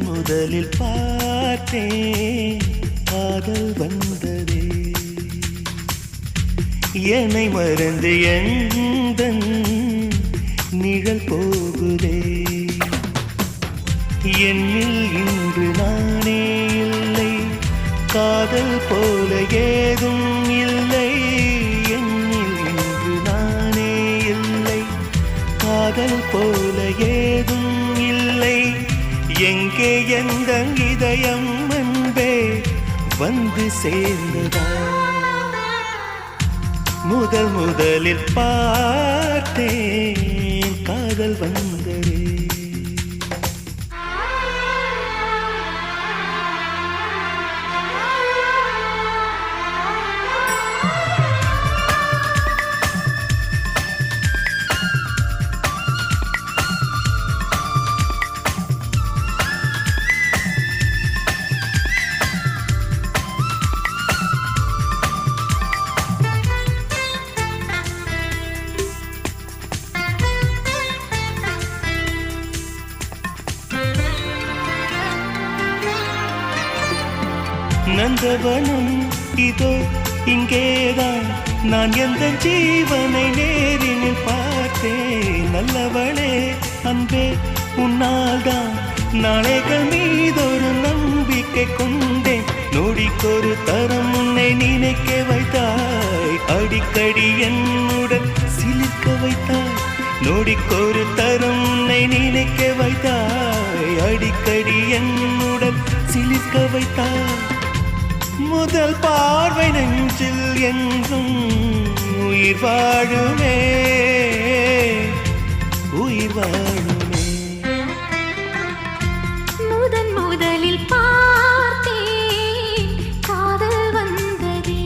முதலில் பார்த்தேன் காதல் வந்ததே. என்னை மறந்து எந்தன் நிழல் போகுதே. என்னில் இன்று நானே இல்லை, காதல் போல ஏதும் இல்லை. என்னில் இன்று நானே இல்லை, காதல் போல ஏதும் இல்லை. எங்கே எந்த இதயம் அன்பே வந்து சேர்ந்ததா? முதலில் பார்த்தேன் காதல் வந்ததே. நந்தவனம் இதோ இங்கேதான், நான் எந்த ஜீவனை நேரினில் பார்த்தேன். நல்லவளே அன்பே உன்னால்தான் நாளைகள் மீதொரு நம்பிக்கை கொண்டேன். நொடிக்கொரு தரம் உன்னை நினைக்க வைத்தாய், அடிக்கடி என்னுடன் சிலிர்க்க வைத்தாய். நொடிக்கொரு தரம் உன்னை நினைக்க வைத்தாய், அடிக்கடி என்னுடன் சிலிர்க்க வைத்தாய். முதல் பார்வை நெஞ்சில் என்றும் உயிர் வாழுமே, உயிர் வாழுமே. முதலில் பார்த்தேன் காதல் வந்ததே.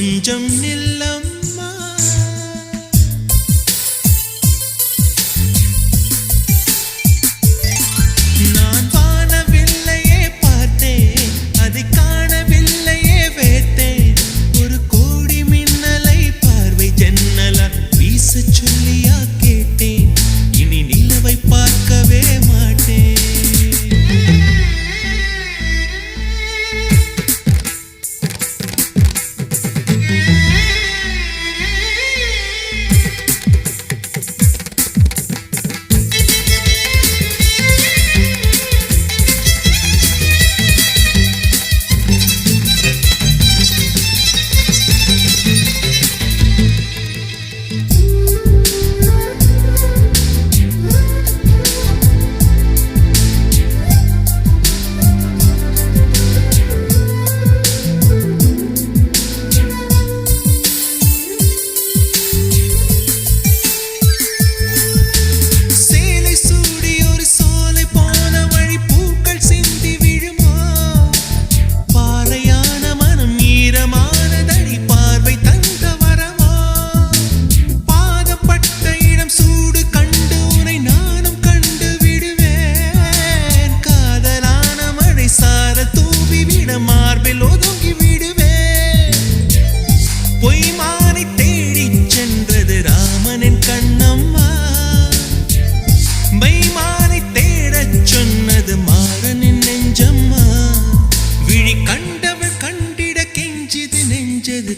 கொஞ்சம் நில்லம்மா. நான் வானவில்லையே பார்த்தேன், அதை காணவில்லையே வேத்தேன். ஒரு கோடி மின்னலை பார்வை ஜன்னலா வீச சொல்லியா கேட்டேன். இனி நிலவை பார்க்கவே மாட்டேன்.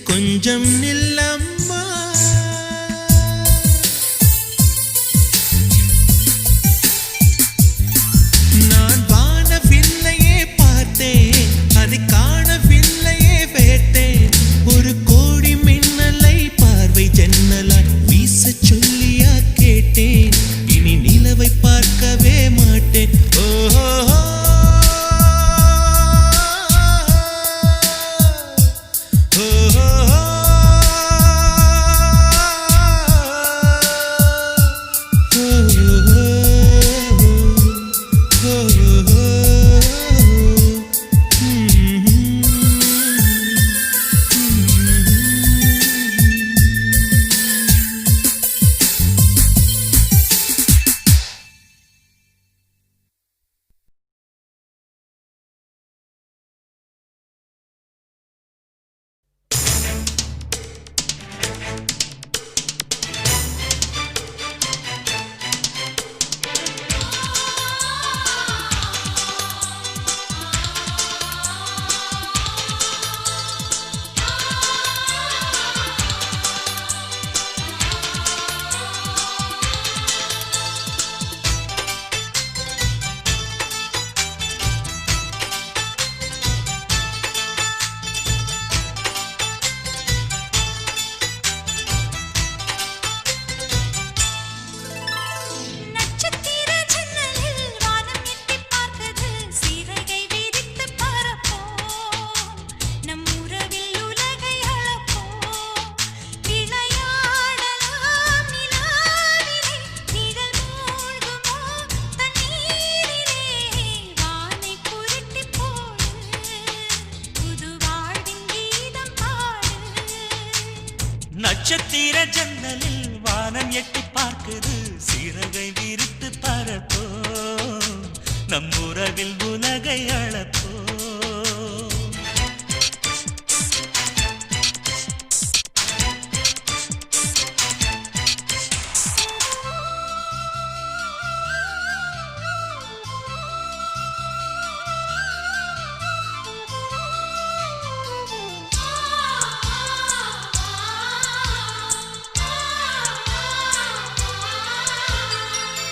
கொஞ்சம் நில்லம்மா. நான் வானவில்லையே பார்த்தேன், அதை காணவில்லையே வேட்டேன். ஒரு கோடி மின்னலை பார்வை ஜன்னலால் வீச சொல்லியா கேட்டேன். இனி நிலவை பார்க்கவே மாட்டேன். ஓஹோ நட்சத்திர ஜன்னலில் வானம் எட்டி பார்க்குது, சிறகை விரித்து பறப்போ நம் உறவில் உலகை அளப்போ.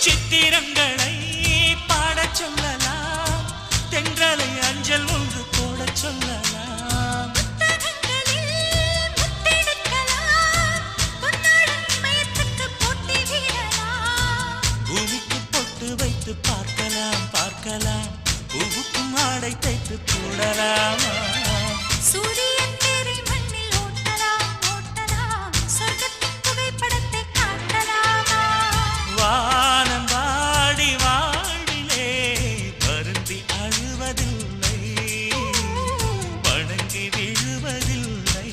சித்திரங்களை பாடச் சொல்லலாம், தென்றலை அஞ்சல் ஒன்று போடச் சொல்லலாம். பூமிக்கு பொட்டு வைத்து பார்க்கலாம் பார்க்கலாம், பூவுக்கும் ஆடை தைத்து போடலாமா. சூரியன் தேரை மண்ணில் ஓட்டலாம் ஓட்டலாம், சொர்க்கத்தின் புகைப்படத்தை காட்டலாமா. வானம் வாடி வாழ்விலே வருந்தி அழுவதில்லை, வணங்கி விழுவதில்லை.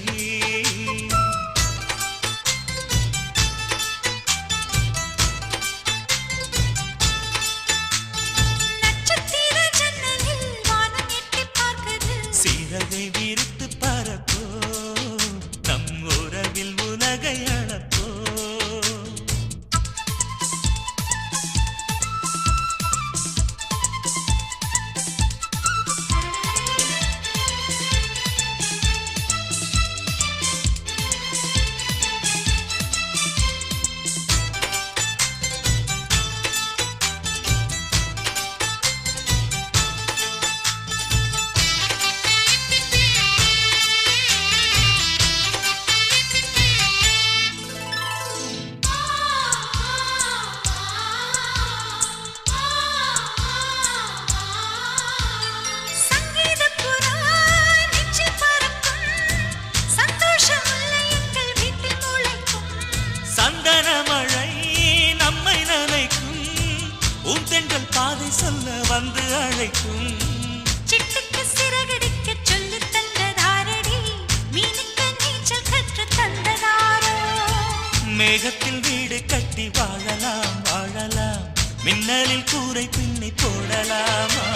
வரைக்கும் சிட்டுக்கு சிறகடிக்க சொல்லித் தந்ததாரடி, மீனுக்கு நீச்சல் கற்றுத் தந்ததாரோ. மேகத்தில் வீடு கட்டி வாழலாம் வாழலாம், மின்னலில் கூரை பின்னி போடலாமா?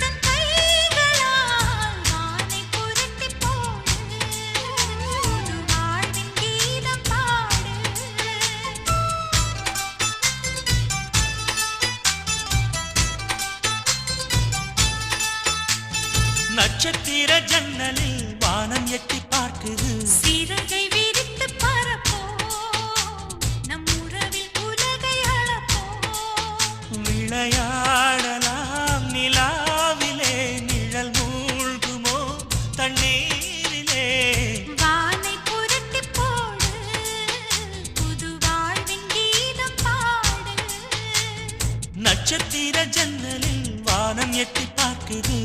தன் கைகளால் வானை புரட்டிப் போடு, புது வாழ்வின் கீதம் பாடு. நட்சத்திர ஜன்னலில் வானம் எட்டி பார்க்குது, சிறகை விரித்து பறப்போம், நம் உறவில் உலகை அளப்போம். விளையாடலாம் நிலாவிலே, நிழல் மூழ்குமோ தண்ணீரிலே? வானை புரட்டிப் போடு, புது வாழ்வின் கீதம் பாடு. நட்சத்திர ஜன்னலில் வானம் எட்டி பார்க்குது,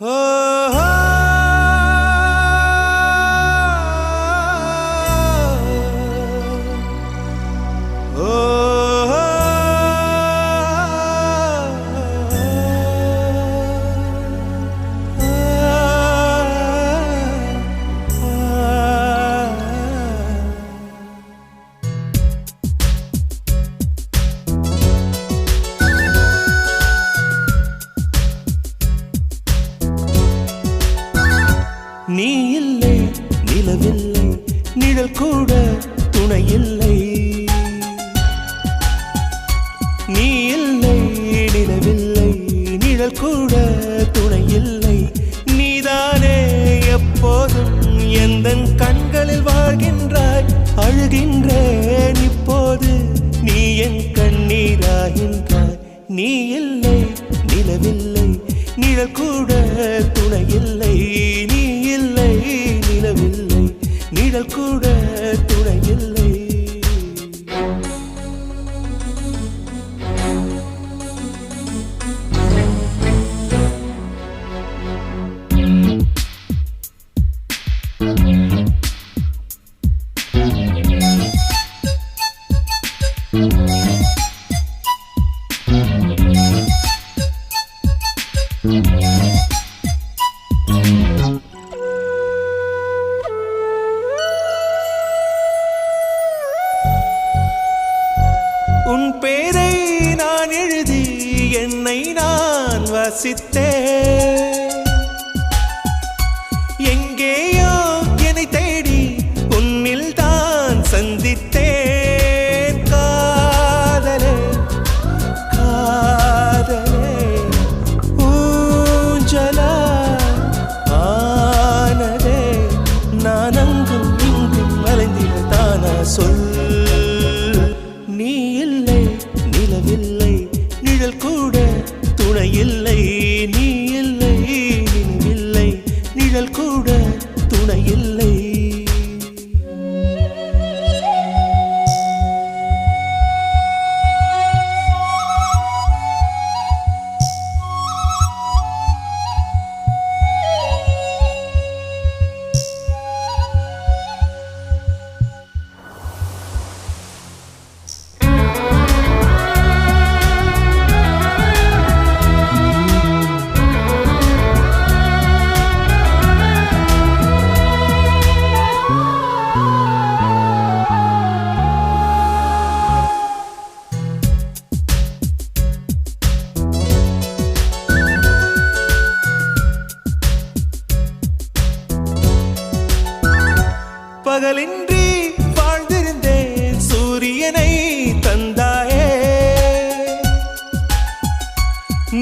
ஓ ஓ, ஓ, நீ இல்லை நிலவில்லை, நிழல் கூட துணை இல்லை. நீ இல்லை நிலவில்லை, நிழல் கூட துணை இல்லை. நீதானே எப்போதும் எந்தன் கண்களில் வாழ்கின்றாய். அழுகின்றேன் இப்போது, நீ என் கண்ணீராகின்றாய். நீ இல்லை நிலவில்லை, நிழல் கூட துணை இல்லை. நீ இல்லை நிலவில்லை, நிழல் கூட துணை இல்லை. உன் பேரை நான் எழுதி என்னை நான் வாசித்தேன். எங்கேயோ என்னை தேடி உன்னில் தான் சந்தித்தேன். காதலே காதலே ஊஞ்சலா ஆனதே, நான் அங்கும் இங்கும் அலைந்திட தானா சொல். நீ இல்லை நிலவில்லை, நிழல் கூட துணை இல்லை. நீ இல்லை நிலவில்லை, நிழல் கூட துணை இல்லை. பகலின்றி வாழ்ந்திருந்தேன், சூரியனை தந்தாயே.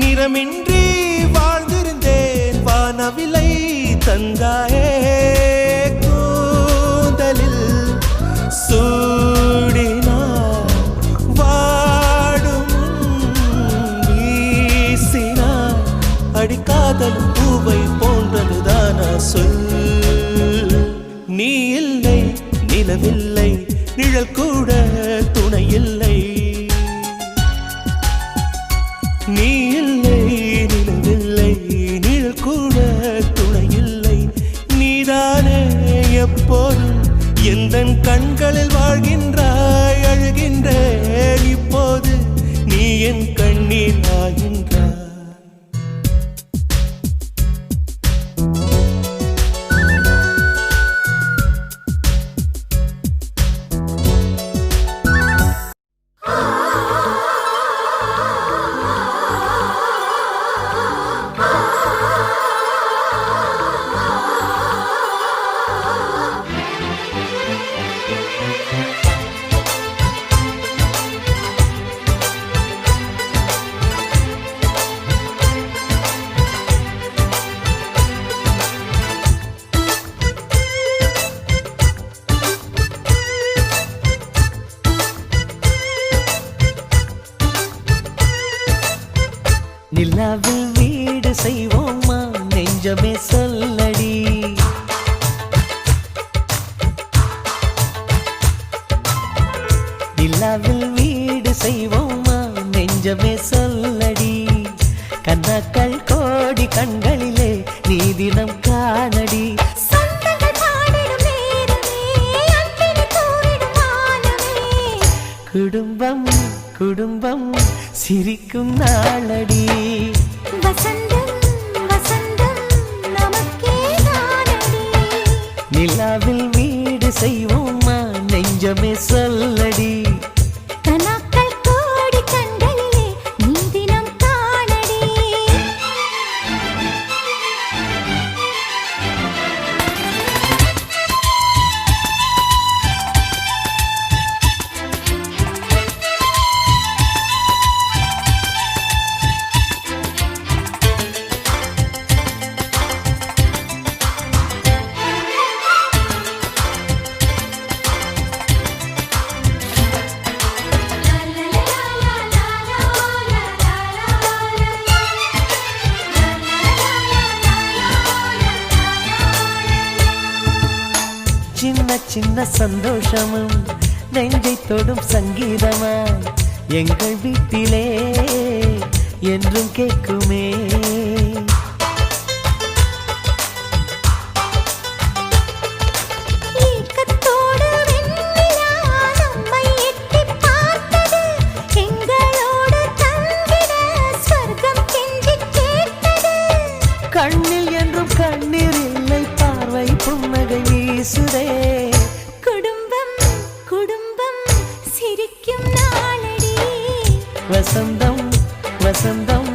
நிறமின்றி வாழ்ந்திருந்தேன், வானவிலை தந்தாயே. கூந்தலில் சூடினார் வாடும் வீ நிலாவில் வீடு செய்வோமா நெஞ்சமே சொல்லடி. நிலாவில் வீடு செய்வோமா நெஞ்சமே சொல்லடி. கண்ணாக்கள் கோடி கண்களிலே நீ தினம் காணடி. குடும்பம் குடும்பம் சிரிக்கும் நாளடி. வசந்தம் வசந்தம் நமக்கே தானடி. நிலாவில் வீடு செய்வோமா நெஞ்சமே சொல்லடி. கனாக்கள் கோடி கண்களிலே நீ தினம் காணடி. சின்ன சின்ன சந்தோஷமும் நெஞ்சை தொடும் சங்கீதமாய் எங்கள் வீட்டிலே என்றும் கேட்குமே. ஏக்கத்தோடு வெண்ணிலா நம்மை எட்டிப் பார்த்தது. எங்களோடு தங்கிட ஸ்வர்க்கம் கெஞ்சிக் கேட்டது. கண்ணில் என்றும் கண்ணீர் இல்லை பார்வை புன்னகை வீசுதே. குடும்பம் குடும்பம் சிரிக்கும் நாளடி. வசந்தம் வசந்தம்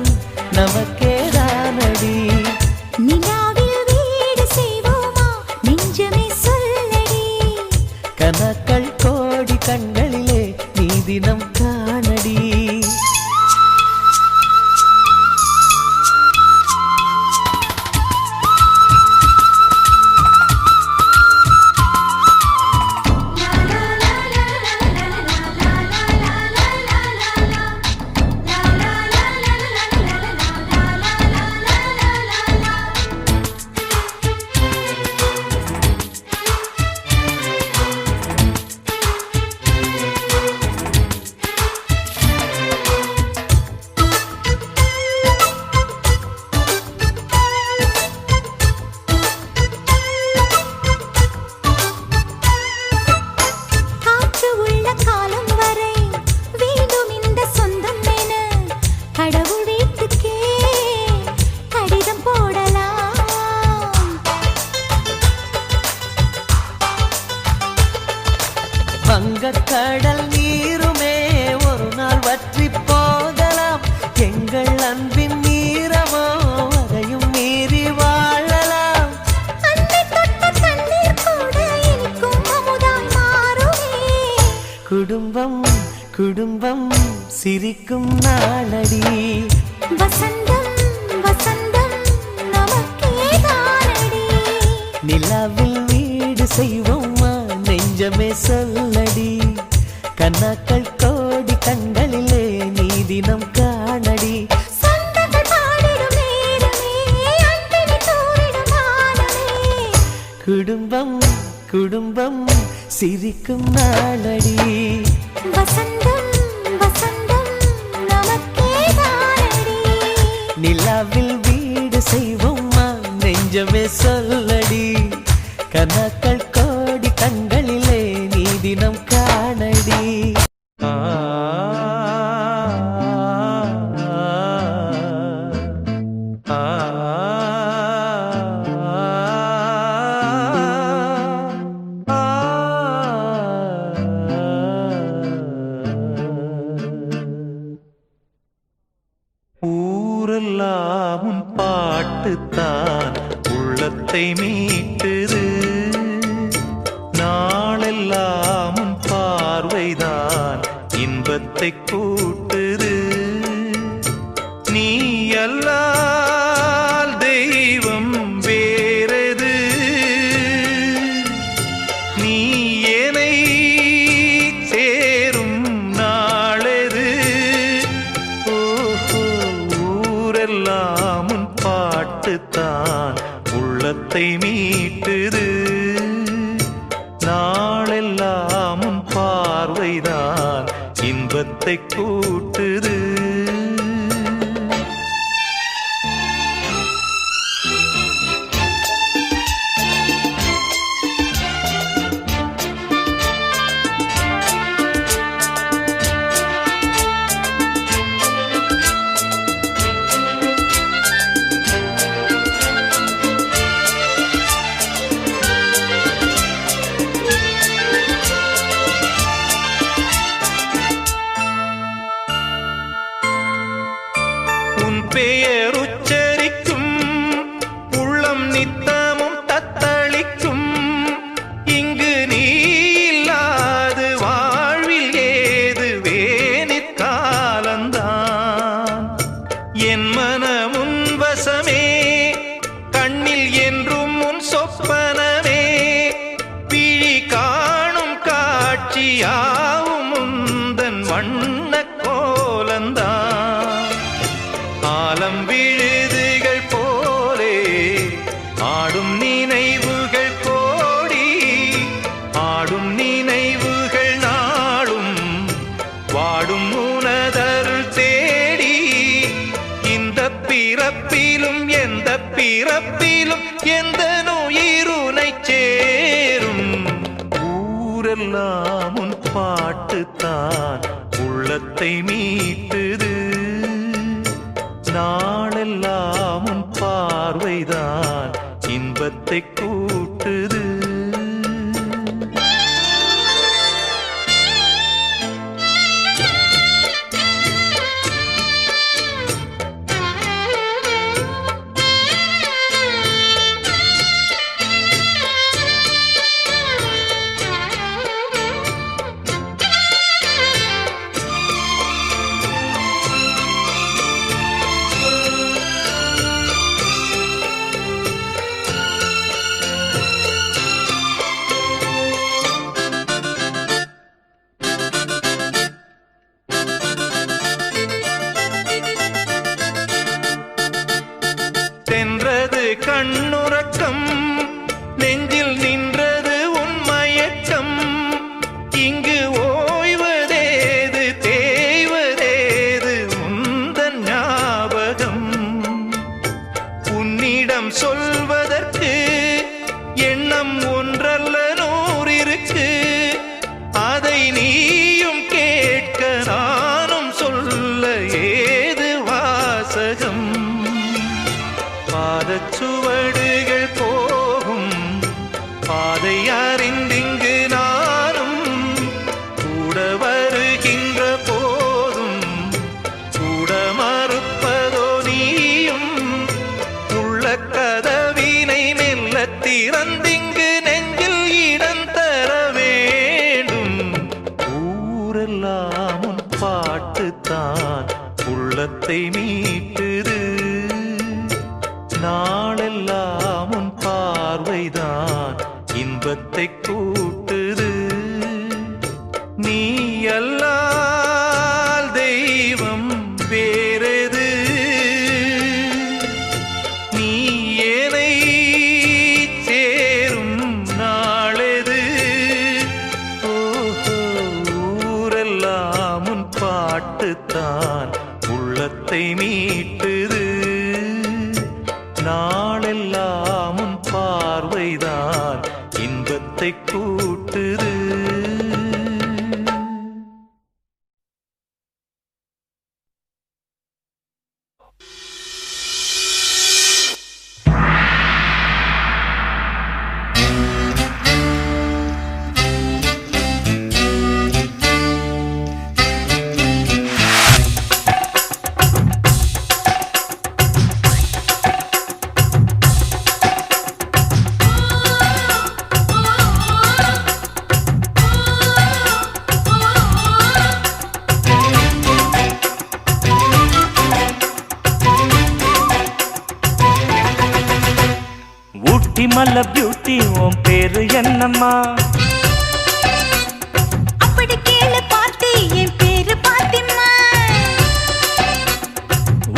நமக்கே தானடி. நிலாவில் வீடு செய்வோமா நெஞ்சமே சொல்லடி. கனாக்கள் கோடி கண்களிலே நீ தினம் காணடி. காற்று உள்ள காலம் வரை வேண்டும் இந்த சொந்தம் என கடவுள் வீட்டுக்கே கடிதம் போடலாம். வங்கக்கடல் நீருமே ஒரு நாள் வற்றி போகலாம். எங்கள் அன்பின் நீரமோ அதையும் மீறி வாழலாம். அன்னை தொட்ட தண்ணீர் கூட இனிக்கும் அமுதாய் மாறுமே. குடும்பம் குடும்பம் சிரிக்கும் நாளடி. வசந்தம் வசந்தம் நமக்கே தானடி. நிலாவில் வீடு செய்வோமா நெஞ்சமே சொல்லடி. கண்ணாக்கள் கோடி கண்களிலே நீ தினம் காணடி. சொந்தங்கள் பாடிடும் நேரமே அன்பினை தூரிடும் வானமே. குடும்பம் குடும்பம் சிரிக்கும் நாளடி. வசந்தம் வசந்தம் நமக்கே தானடி. நிலாவில் வீடு செய்வோமா நெஞ்சமே சொல்லடி. கனாக்கள் கோடி கண்களிலே நீ தினம் காணடி. ஊரெல்லாம் உன் பாட்டுத்தான் உள்ளத்தை மீட்டுது. நாளெல்லாம் உன் பார்வைதான் இன்பத்தை கூட்டுது. நீ அல்லால் தெய்வம் வேறது. நீ என்னை சேரும் நாளெது. ஓஹோ ஊரெல்லாம் இன்பத்தை மீட்டுது நாளெல்லாம் உன் பார்வைதான் இன்பத்தை கூட்டுது பெயர் உச்சரிக்கும் உள்ளம் நித்தமும் தத்தளிக்கும் இங்கு நீ இல்லாது வாழ்வில் ஏது வேணிற்காலந்தான் என் மனமுன் வசமே கண்ணில் என்றும் உன் சொப்பனமே பிழி காணும் காட்சியாவும் முந்தன் வண்ண கோலந்தான் ஆலம் விழுதுகள் போலே ஆடும் நினைவுகள் கோடி ஆடும் நினைவுகள் நாளும் வாடும் உனதருள் தேடி இந்த பிறப்பிலும் எந்த பிறப்பிலும் எந்த உயிருனை சேரும் ஊரெல்லாம் உன் பாட்டுத்தான் உள்ளத்தை மீட்டுது நாளெல்லாம் உன் பார்வைதான் இன்பத்தை கூட்டுது சென்றது கண்ணுறக்கம் நெஞ்சில் நின்றது உன் மயக்கம் இங்கு ஓய்வதேது தேய்வதேது உந்தன் ஞாபகம் உன்னிடம் சொல்வதற்கு எண்ணம் ஒன்றல்ல நூறிருக்கு அதை நீயும் கேட்க நானும் சொல்ல ஏது வாசகம் பாதச்சுவடுகள் போகும் பாதை அறிந்திங்கு நானும் கூட வருகின்ற போதும் கூட மறுப்பதோ நீயும் உள்ள கதவினை மெல்ல திறந்திங்கு நெஞ்சில் இடம் தர வேண்டும் ஊரெல்லாம் உன் பாட்டுத்தான் உள்ளத்தை மீட்டுது நாளெல்லாம் உன் பார்வைதான் இன்பத்தை கூட்டுது நீ அல்லால் தெய்வம் வேறெது நீ ஏனை சேரும் நாளெது ஓஹோ ஊரெல்லாம் உன் பாட்டுத்தான் உள்ளத்தை மீட்டுது நாளெல்லாம் உன் பார்வைதான் இன்பத்தை கூட்டுது மல்ல பியூட்டி உன் பேரு என்னம்மா அப்படி கேளு பார்த்தி என் பேரு பாத்திமா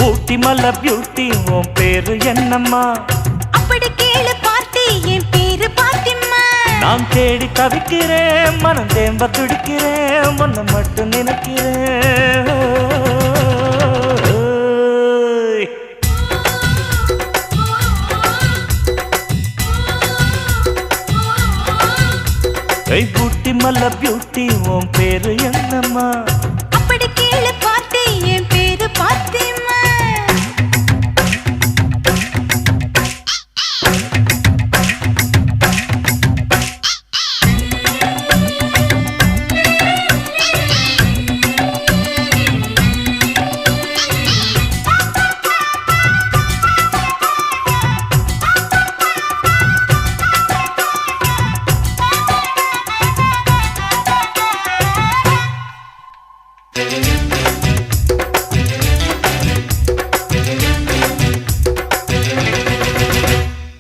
ஊட்டி மல்ல பியூட்டி உன் பேரு என்னம்மா அப்படி கேளு பார்த்தி நான் தேடி தவிக்கிறேன், மனம் தேம்ப துடிக்கிறேன், உன்னை மட்டும் நினைக்கிறேன். பூட்டி மல்ல பியூட்டி உன் பேரு என்னம்மா? அப்படி கீழே பார்த்து என் பேரு பாத்திமா.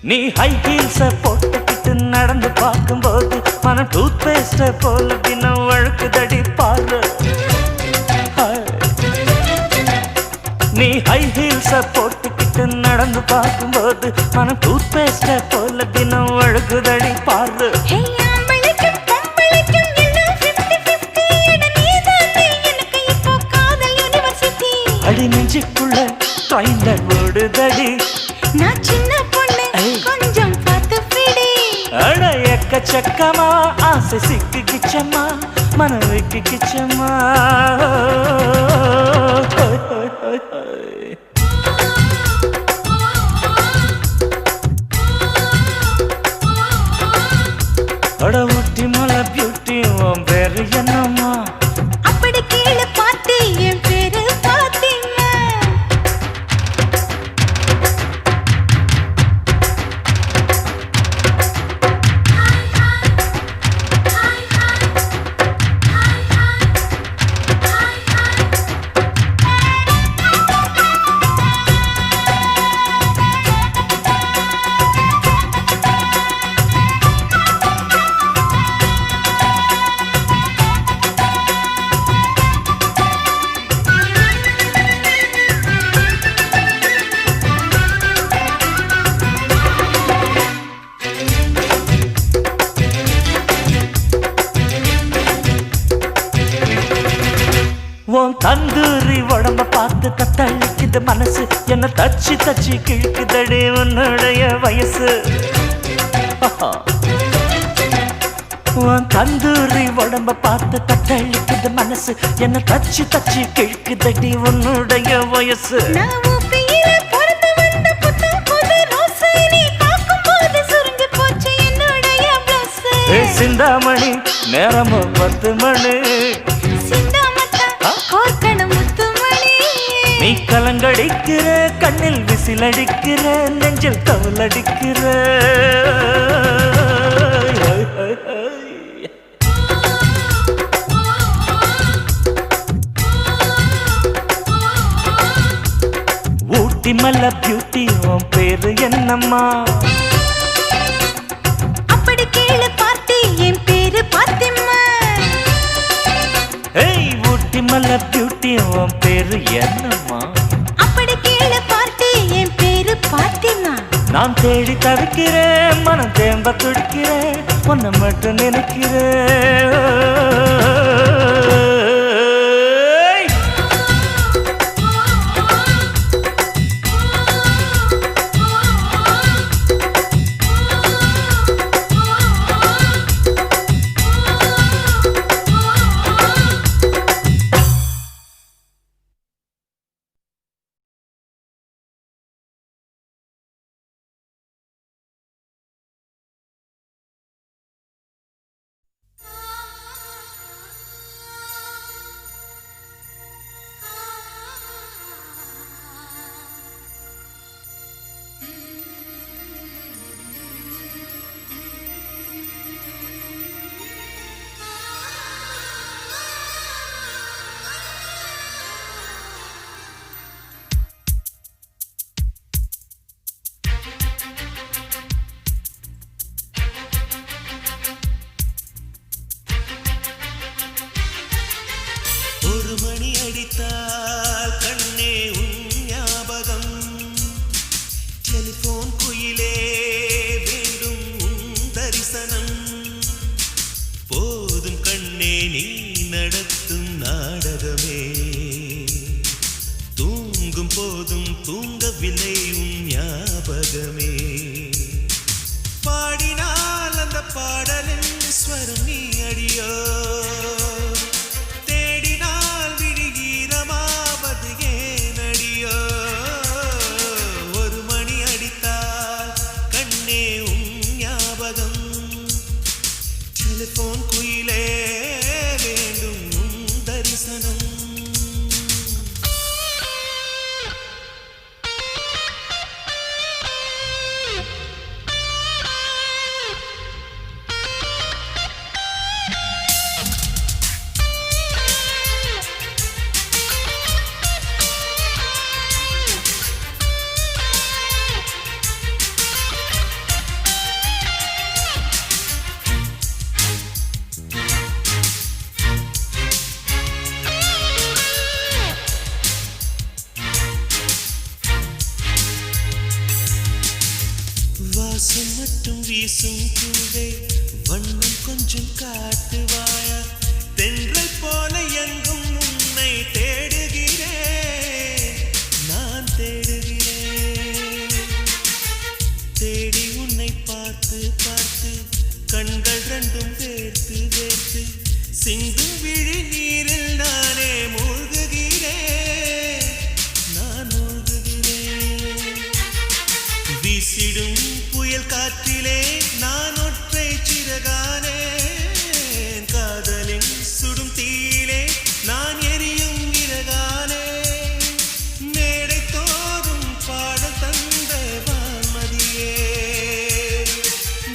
நீ ஹை ஹீல்ஸ போட்டுக்கிட்டு நடந்து பார்க்கும்போது மனம் டூத் பேஸ்ட போல தினம் வழுக்குதடி பாரு. நீ ஹை ஹீல்ஸ போட்டுக்கிட்டு நடந்து பார்க்கும்போது மனம் டூத் பேஸ்ட போல தினம் வழுக்குதடி பாரு. அடி நெஞ்சுக்குள்ள ட்ரைன்ல ஓடுதடி. நான் சின்ன பொண்ணு கொஞ்சம் பார்த்து பிடி. அட எக்கச்சக்கமா ஆசை சிக்கு கிச்சம்மா மனதுக்கு கிச்சம்மா. அட ஊட்டி மலை பியூட்டி உன் பேரு என்னம்மா? அப்படி கீழே பார்த்து என் பேரு பாத்திமா. உன் தந்தூரி உடம்ப பார்த்து தத்தளிக்குது மனசு, என்ன தச்சு தச்சு கிழக்குதடி உன்னுடைய வயசு. உன் தந்தூரி உடம்ப பார்த்து தத்தளிக்குது மனசு, என்ன தச்சு தச்சு கிழக்குதடி உன்னுடைய வயசு. சிந்தாமணி நேரமும் 10 மணி. நீ கலங்கடிக்கிற கண்ணில் விசிலடிக்கிற நெஞ்சில் தவளடிக்கிற. ஊட்டி மல்ல பியூட்டி உன் பேரு என்னம்மா? அப்படி கீழே பார்த்து என் பேரு பாத்திமா. ஏய் ஊட்டி மல்ல பியூட்டி உன் பேரு என்னம்மா? அப்படி கீழே பார்த்து என் பேரு பாத்திமா. நான் தேடி தவிக்கிறேன், மனம் தேம்ப துடிக்கிறேன், உன்னை மட்டும் நினைக்கிறேன். டெலிபோன் குயிலே வேண்டும் உன் தரிசனம். ஞாபகமே தூங்கும் போதும் தூங்கவில்லை உன் ஞாபகமே பாடினால் அந்த பாடலின் ஸ்வரம் நீ அடியோ தேடினால் விழிகீரமாவது ஏன் அடியோ ஒரு மணி அடித்தால் கண்ணே உன் ஞாபகம் டெலிபோன் குயிலே வேண்டும் உன் தரிசனம் வாசம் மட்டும் வீசும் பூவே வண்ணம் கொஞ்சம் காட்டுவாயா தென்றல் போல எங்கும் உன்னை தேடுகிறேன் நான் தேடுகிறேன் தேடி உன்னை பார்த்து பார்த்து கண்கள் ரெண்டும் வேர்த்து வேர்த்து சிந்தும் விழி நீரில் நானே மூழ்குகிறேன் நான் மூழ்குகிறேன் வீசிடும் புயல் காற்றிலே நான் ஒற்றை சிறகானே காதலின் சுடும் தீயிலே நான் எரியும் இறகானே மேடை தோறும் பாடல் தந்த வான்மதியே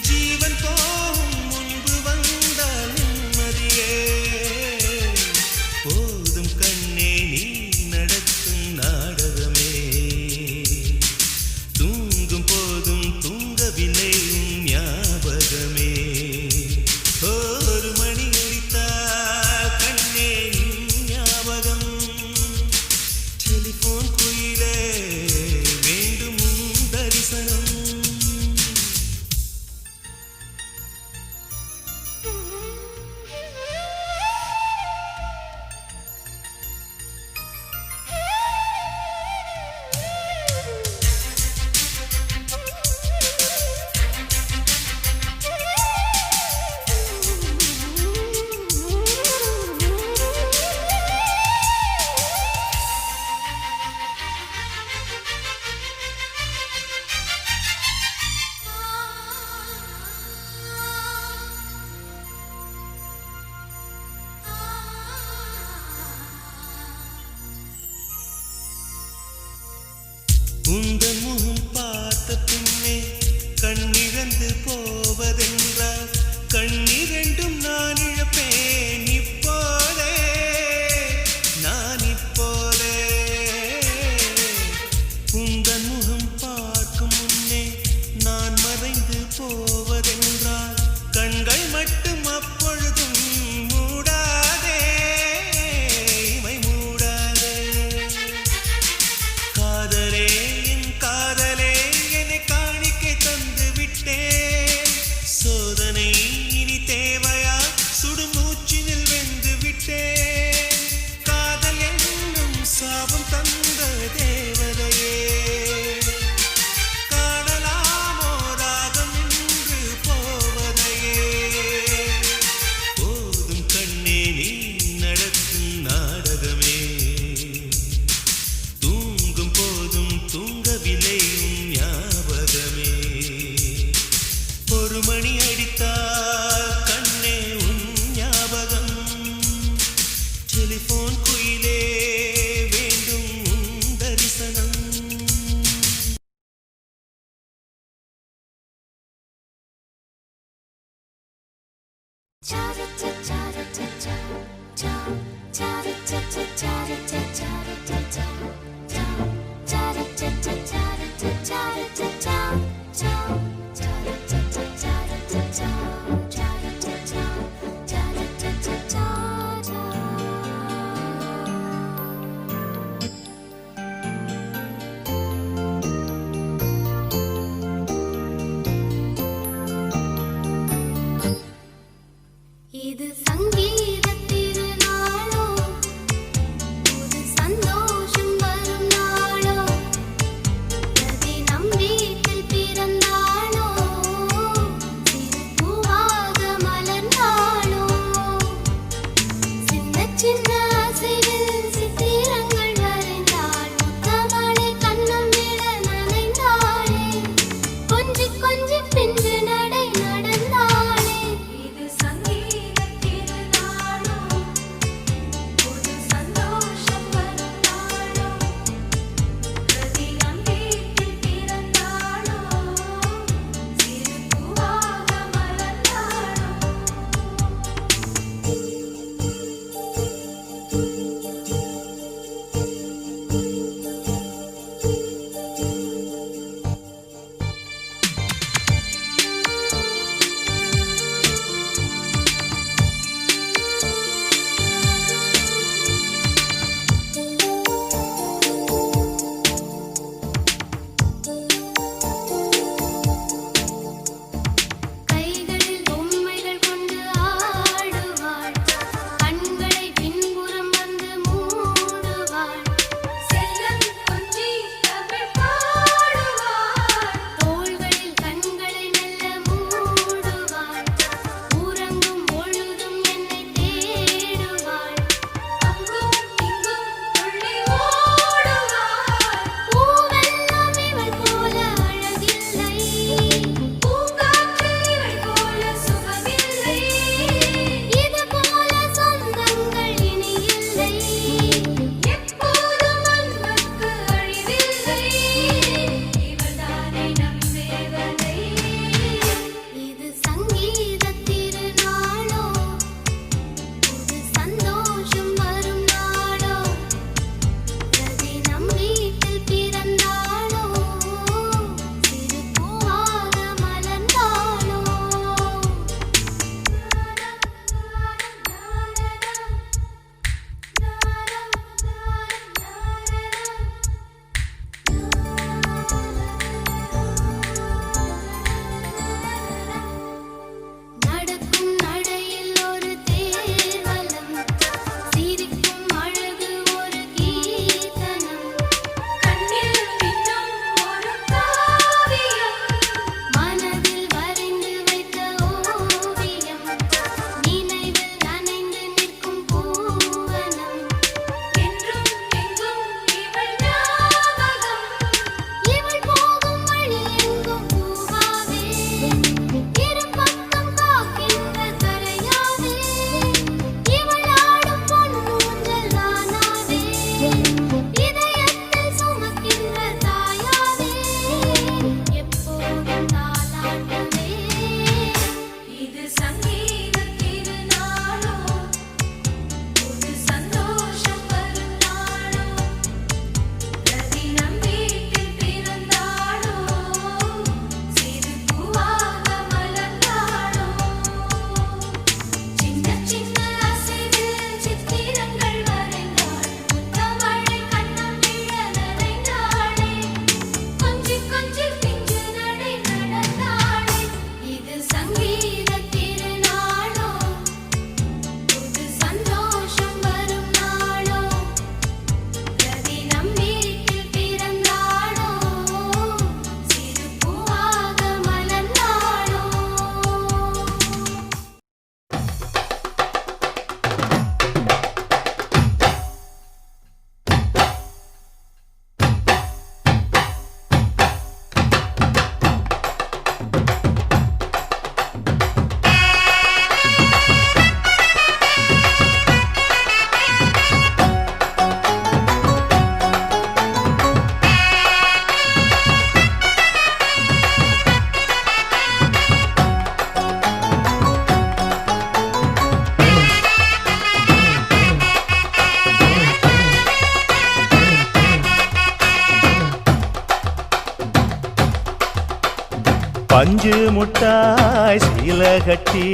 ஜீவன் போகும் முன்பு வந்தால் நிம்மதியே போதும் கண்ணே நீ நடத்தும் நாடகமே தூங்கும் போதும் தூங்கவில்லை உன் ஞாபகமே ஒரு மணி அடித்தால் கண்ணே உன் ஞாபகம் டெலிபோன் குயிலே வேண்டும் உன் தரிசனம் உந்தன் முகம் பார்த்த பின்னே கண்ணிழந்து போவதென்றால் கண்ணிரண்டும் நான் இழப்பேன் இப்போதே நான் இப்போதே உந்தன் முகம் பார்க்கும் முன்னே நான் மறைந்து போவதென்றால் கண்கள் மட்டும் அப்பொழுதும் மூடாதே இமை மூடாதே காதலே என் காதலே என்னை காணிக்கை தந்து விட்டேன் சோதனை இனி பஞ்சு முட்டாய் சீல கட்டி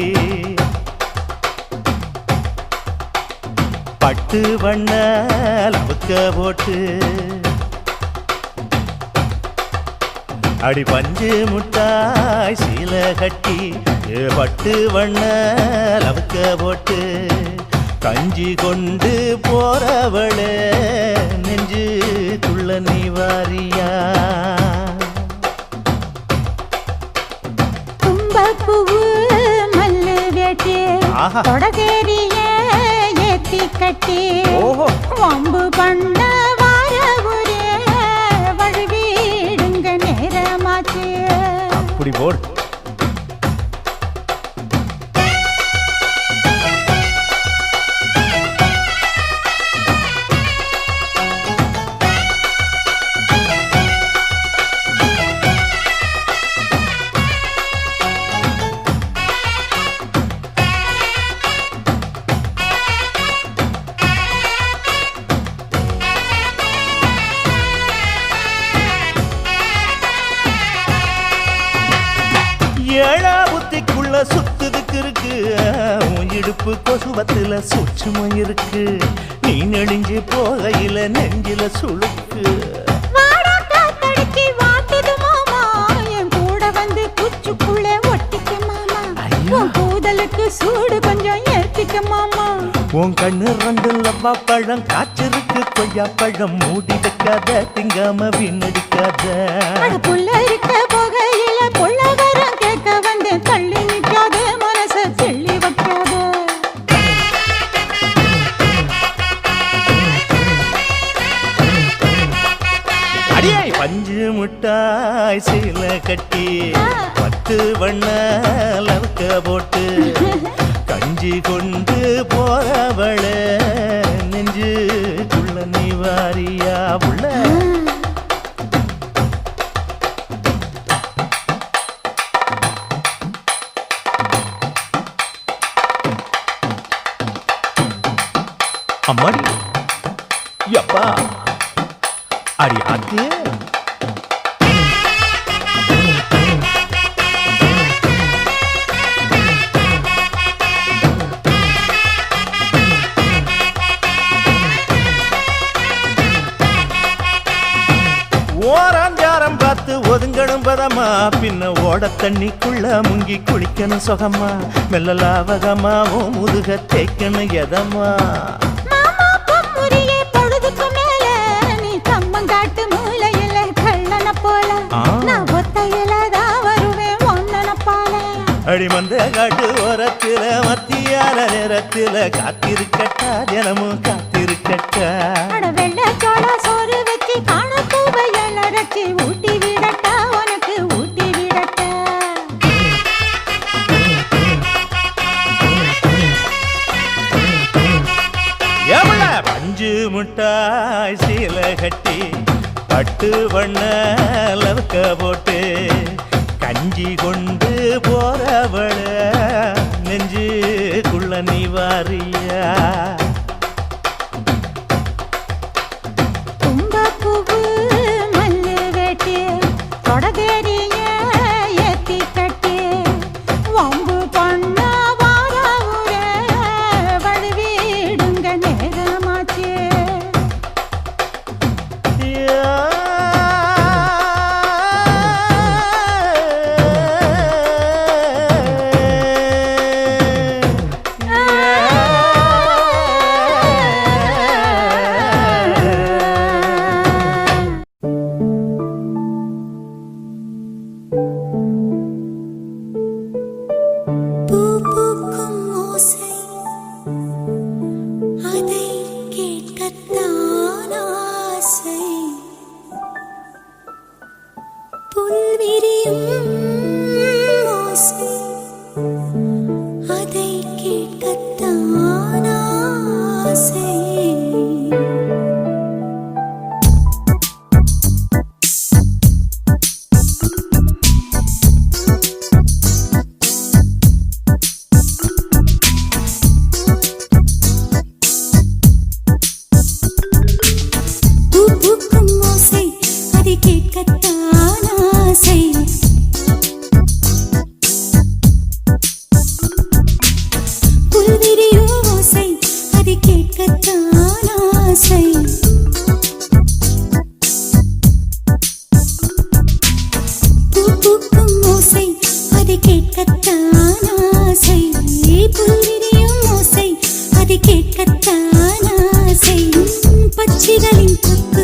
பட்டு வண்ண லவுக்க போட்டு அடி பஞ்சு முட்டாய் சீல கட்டி பட்டு வண்ண லவுக்க போட்டு கஞ்சி கொண்டு போறவளே நெஞ்சுக்குள்ள நீ வாரியா கும்பப்பூவு மல்லு வேட்டி தொடதேரிய ஏத்தி கட்டி வம்பு பண்ண வார ஒரே வழுவிடுங்க நேரமாச்சு அப்படி போடு ஏழா புத்திக்குள்ள சுத்துதுக்கு இருக்கு உன் இடுப்பு கொசுவத்துல சூட்சுமம் இருக்கு நீ நெளிஞ்சு போகையில நெஞ்சில சுளுக்கு சூடு கொஞ்சம் ஏத்திக்க மாமா உன் கண்ணு ரெண்டு லவ்வா பழம் காய்ச்சிருக்கு கொய்யா பழம் மூடி வைக்காத திங்காம வீணடிக்காத புள்ள இருக்க போகையில புள்ள வரம் கேட்க வந்து தள்ளி நிற்காத மனச தெள்ளி வைக்காத அடியே பஞ்சு முட்டாய் சீல கட்டி பத்து வண்ண லவுக்க போட்டு கஞ்சி கொண்டு போறவள நெஞ்சுக்குள்ள நீ வாரியா உள்ள அம்மாடி யப்பா அடி ஆத்து ஓராஞ்சாரம் பார்த்து ஒதுங்கணும் பதமா பின்ன ஓட தண்ணிக்குள்ள முங்கி குளிக்கணும் சுகமா மெல்ல லாவகமா ஓ முதுக தேய்க்கணும் எதமா அடிமந்த காட்டு ஓரத்தில மத்தியான நேரத்தில காத்திருக்கட்டா தினமும் காத்திருக்கட்டா வெள்ளச்சோள சோறு வச்சு காண பூவையல் அரைச்சி ஊட்டி விடட்டா உனக்கு ஊட்டி விடட்டா எவ்வள பஞ்சு முட்டாய் சீல கட்டி பட்டு வண்ண லவுக்க போட்டு கஞ்சி கொண்டு போறவள நெஞ்சுக்குள்ள நீ வாரியா கும்பப்பூவு மல்லு வேட்டி தொடதேரிய ஏத்தி கட்டி வம்பு பண்ண வார ஊரே வழுவிடுங்க நேரமாச்சு ஆசை. பூ பூக்கும் ஓசை அதை கேட்கத்தான் ஆசை. புல்விரியும் ஓசை அதை கேட்கத்தான் ஆசை. பட்சிகளின் கொக்கு